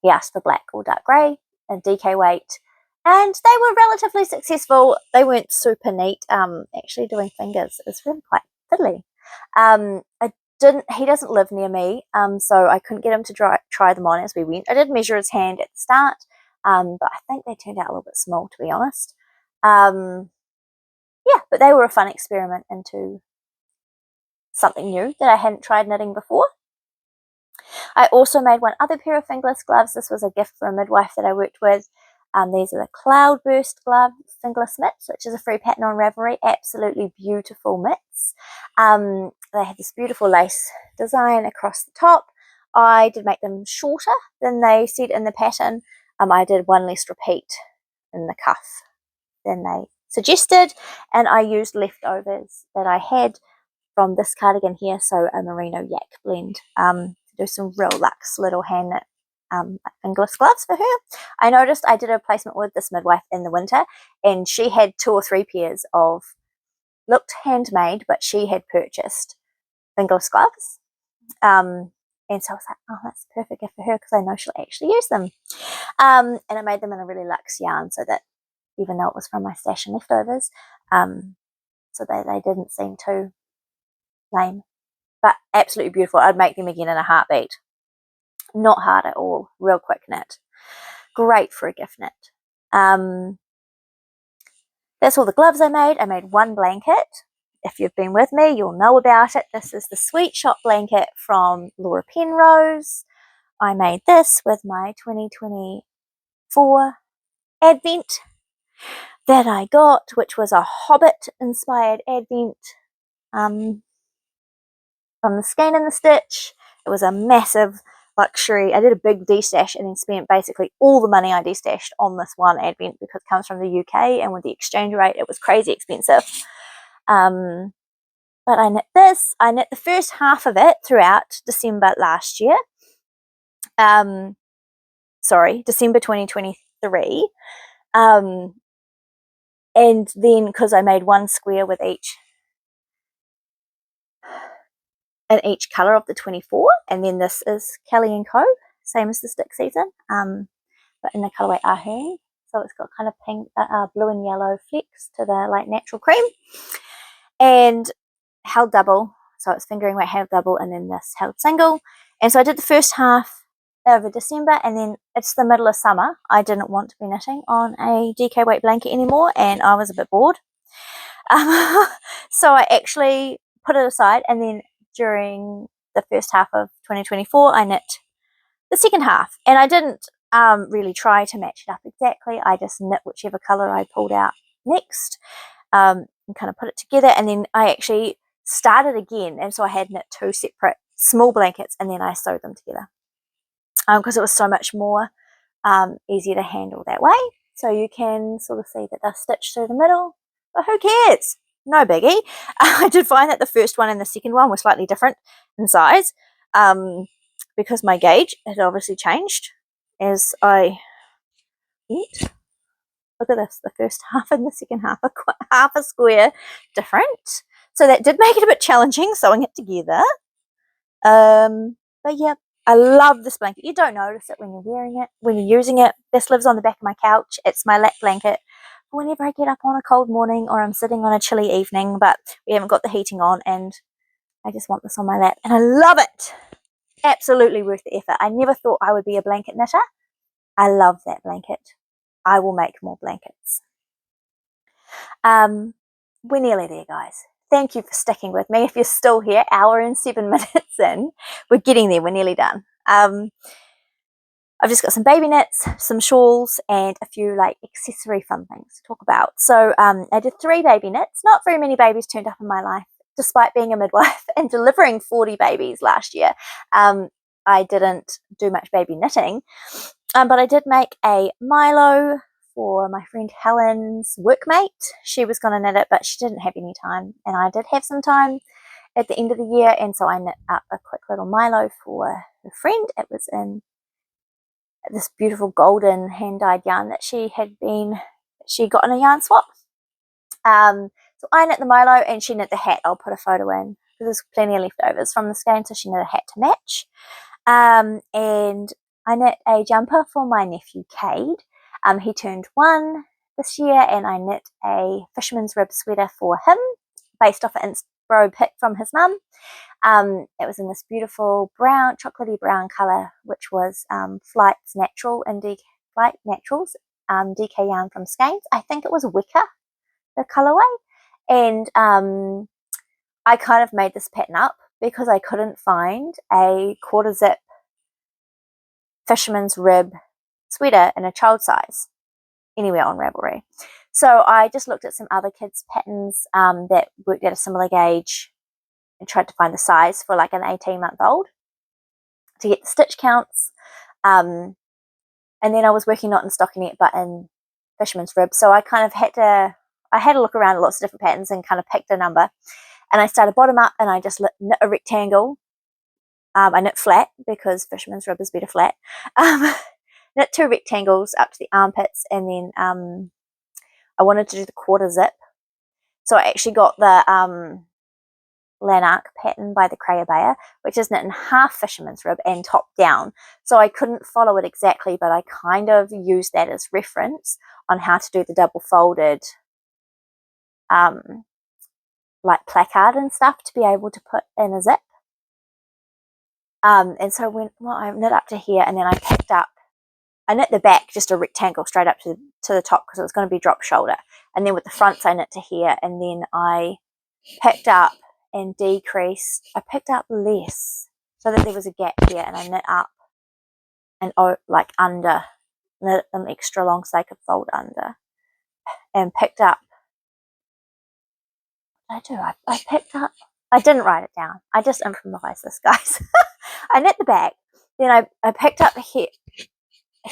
he asked for black or dark grey and DK weight, and they were relatively successful. They weren't super neat. Actually doing fingers is really quite fiddly. He doesn't live near me, so I couldn't get him to try them on as we went. I did measure his hand at the start, but I think they turned out a little bit small, to be honest. Yeah, but they were a fun experiment into something new that I hadn't tried knitting before. I also made one other pair of fingerless gloves. This was a gift for a midwife that I worked with. These are the Cloudburst glove fingerless mitts, which is a free pattern on Ravelry. Absolutely beautiful mitts. They have this beautiful lace design across the top. I did make them shorter than they said in the pattern. I did one less repeat in the cuff than they suggested, and I used leftovers that I had from this cardigan here, so a merino yak blend, to do some real luxe little hand knit fingerless gloves for her. I noticed I did a placement with this midwife in the winter, and she had 2 or 3 pairs of, looked handmade, but she had purchased fingerless gloves. And so I was like, oh, that's a perfect gift for her because I know she'll actually use them. And I made them in a really luxe yarn so that even though it was from my stash and leftovers, so they didn't seem too lame. But absolutely beautiful. I'd make them again in a heartbeat. Not hard at all. Real quick knit. Great for a gift knit. That's all the gloves I made. I made one blanket. If you've been with me, you'll know about it. This is the Sweet Shop blanket from Laura Penrose. I made this with my 2024 Advent that I got, which was a Hobbit-inspired Advent from the Skein and the Stitch. It was a massive luxury. I did a big destash and then spent basically all the money I destashed on this one advent because it comes from the UK, and with the exchange rate it was crazy expensive. But I knit this. I knit the first half of it throughout December last year. Sorry, December 2023. And then because I made one square with each in each colour of the 24, and then this is Kelly & Co, same as the stick season, but in the colourway Ahern. So it's got kind of pink, blue and yellow flecks to the like natural cream, and held double. So it's fingering weight held double, and then this held single. And so I did the first half over December, and then it's the middle of summer. I didn't want to be knitting on a DK weight blanket anymore, and I was a bit bored. So I actually put it aside, and then during the first half of 2024 I knit the second half, and I didn't really try to match it up exactly. I just knit whichever colour I pulled out next, and kind of put it together, and then I actually started again, and so I had knit 2 separate small blankets, and then I sewed them together because it was so much more easier to handle that way. So you can sort of see that they're stitched through the middle, but who cares? No biggie. I did find that the first one and the second one were slightly different in size, because my gauge had obviously changed as I went. Look at this, the first half and the second half are half a square different. So that did make it a bit challenging sewing it together. But yeah, I love this blanket. You don't notice it when you're wearing it, when you're using it. This lives on the back of my couch. It's my lap blanket whenever I get up on a cold morning or I'm sitting on a chilly evening, but we haven't got the heating on, and I just want this on my lap, and I love it. Absolutely worth the effort. I never thought I would be a blanket knitter. I love that blanket. I will make more blankets. We're nearly there, guys. Thank you for sticking with me. If you're still here, hour and 7 minutes in, we're getting there. We're nearly done. I've just got some baby knits, some shawls, and a few like accessory fun things to talk about. So I did 3 baby knits. Not very many babies turned up in my life, despite being a midwife and delivering 40 babies last year. I didn't do much baby knitting, but I did make a Milo for my friend Helen's workmate. She was going to knit it, but she didn't have any time, and I did have some time at the end of the year, and so I knit up a quick little Milo for her friend. It was in this beautiful golden hand-dyed yarn that she got in a yarn swap. So I knit the Milo and she knit the hat. I'll put a photo in. There's plenty of leftovers from the skein, so she knit a hat to match. And I knit a jumper for my nephew Cade. He turned 1 this year, and I knit a fisherman's rib sweater for him based off an Inspiro pic from his mum. It was in this beautiful brown, chocolatey brown colour, which was Flight's Natural and Flight Naturals DK yarn from Skeins. I think it was Wicker, the colourway. And I kind of made this pattern up because I couldn't find a quarter zip fisherman's rib sweater in a child size anywhere on Ravelry. So I just looked at some other kids' patterns that worked at a similar gauge and tried to find the size for like an 18-month-old to get the stitch counts. And then I was working not in stockinette but in fisherman's rib. So I kind of had a look around at lots of different patterns and kind of picked a number. And I started bottom up, and I just knit a rectangle. I knit flat because fisherman's rib is better flat. Knit 2 rectangles up to the armpits, and then I wanted to do the quarter zip. So I actually got the Lanark pattern by the Crayabaya, which is knit in half fisherman's rib and top down. So I couldn't follow it exactly, but I kind of used that as reference on how to do the double folded like placard and stuff to be able to put in a zip. And so I knit up to here, and then I knit the back just a rectangle straight up to the top because it was going to be drop shoulder. And then with the fronts I knit to here, and then I picked up and decreased. I picked up less so that there was a gap here, and I knit up and like under, knit an extra long so I could fold under, and picked up. I picked up. I didn't write it down. I just improvised this, guys. I knit the back, then I picked up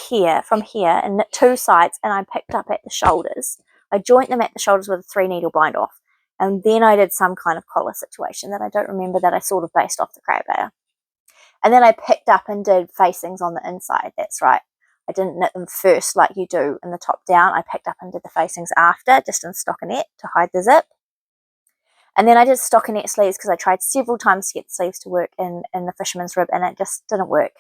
here from here and knit 2 sides, and I picked up at the shoulders. I joined them at the shoulders with a 3 needle bind off, and then I did some kind of collar situation that I don't remember, that I sort of based off the Cravair. And then I picked up and did facings on the inside. That's right, I didn't knit them first like you do in the top down. I picked up and did the facings after, just in stockinette to hide the zip. And then I did stockinette sleeves because I tried several times to get the sleeves to work in the fisherman's rib, and it just didn't work.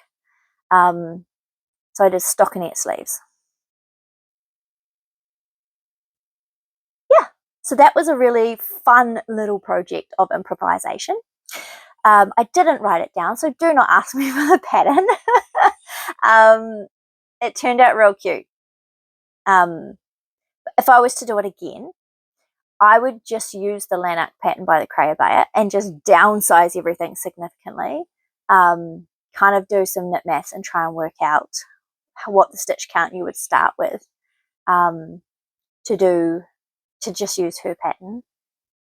So I did stockinette sleeves. Yeah, so that was a really fun little project of improvisation. I didn't write it down, so do not ask me for the pattern. It turned out real cute. If I was to do it again, I would just use the Lanark pattern by the Cravair and just downsize everything significantly. Kind of do some knit maths and try and work out what the stitch count you would start with to just use her pattern,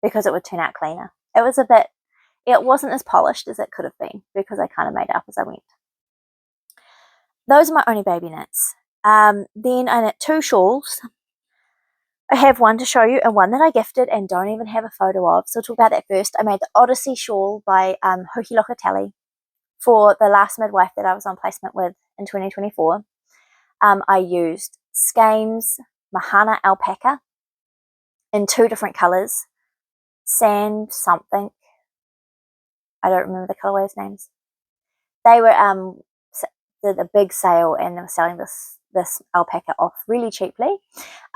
because it would turn out cleaner. It wasn't as polished as it could have been because I kind of made it up as I went. Those are my only baby knits. Then I knit 2 shawls. I have one to show you and one that I gifted and don't even have a photo of, so I'll talk about that first. I made the Odyssey shawl by Hoki Locatelli for the last midwife that I was on placement with in 2024. I used Skeins Mahana alpaca in 2 different colours. Sand something. I don't remember the colourways names. They were did a big sale, and they were selling this alpaca off really cheaply.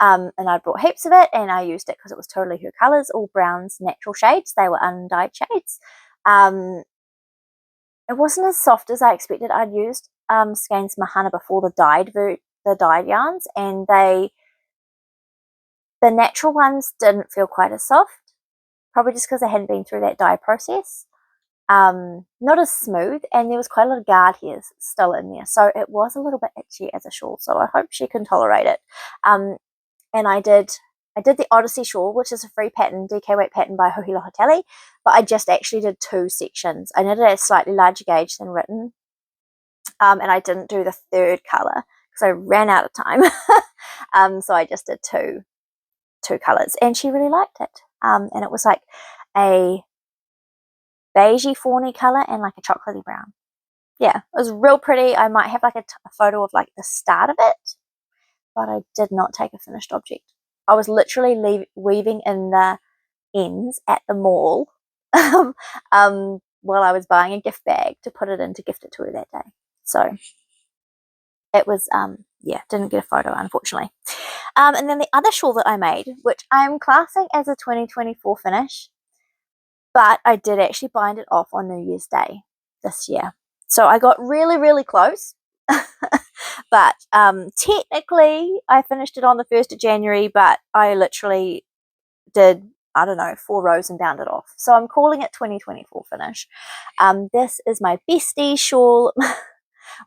And I bought heaps of it, and I used it because it was totally her colours, all browns, natural shades. They were undyed shades. It wasn't as soft as I expected. I'd used Skeins Mahana before, the dyed yarns, and the natural ones didn't feel quite as soft, probably just because they hadn't been through that dye process. Not as smooth, and there was quite a lot of guard hairs still in there, so it was a little bit itchy as a shawl, so I hope she can tolerate it. And I did the Odyssey shawl, which is a free pattern, DK weight pattern by Hoki Locatelli, but I just actually did 2 sections. I knitted at a slightly larger gauge than written, and I didn't do the 3rd colour because I ran out of time. So I just did two colours, and she really liked it. And it was like a beigey fawny colour and like a chocolatey brown. Yeah, it was real pretty. I might have like a photo of like the start of it, but I did not take a finished object. I was literally weaving in the ends at the mall while I was buying a gift bag to put it in to gift it to her that day. So it was, yeah, didn't get a photo, unfortunately. And then the other shawl that I made, which I'm classing as a 2024 finish, but I did actually bind it off on New Year's Day this year. So I got really, really close. But technically I finished it on the 1st of January, but I literally did, I don't know, 4 rows and bound it off. So I'm calling it 2024 finish. This is my bestie shawl,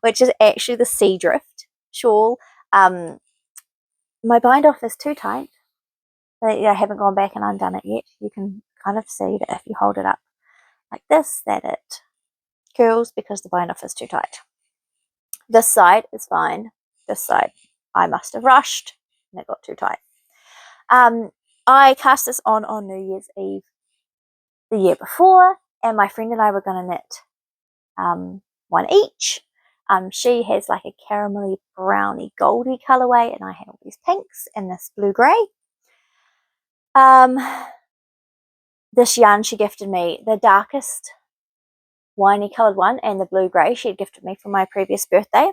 which is actually the Sea Drift shawl. My bind off is too tight. I haven't gone back and undone it yet. You can kind of see that if you hold it up like this, that it curls because the bind off is too tight. This side is fine. This side I must have rushed and it got too tight. I cast this on New Year's Eve the year before, and my friend and I were going to knit one each. She has like a caramelly browny goldy colorway, and I have all these pinks and this blue grey. This yarn she gifted me, the darkest winey coloured one, and the blue grey she had gifted me for my previous birthday.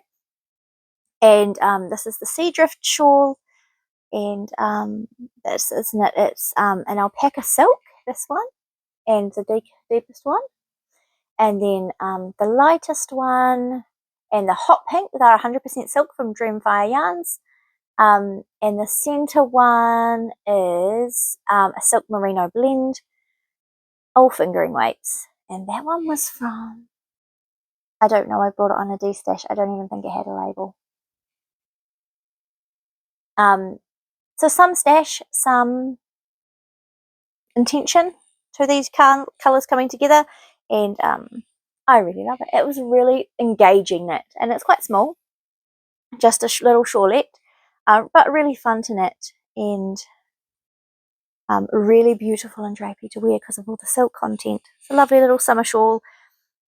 And this is the Sea Drift shawl, and this isn't it? It's an alpaca silk, this one, and the deepest one, and then the lightest one, and the hot pink that are 100% silk from Dreamfire Yarns. And the center one is a silk merino blend, all fingering weights, and that one was from, I don't know, I brought it on a D-stash. I don't even think it had a label. So some stash, some intention to these colours coming together, and I really love it. It was really engaging knit, and it's quite small, just a little shawlette, but really fun to knit, and really beautiful and drapey to wear because of all the silk content. It's a lovely little summer shawl.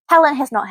Helen has not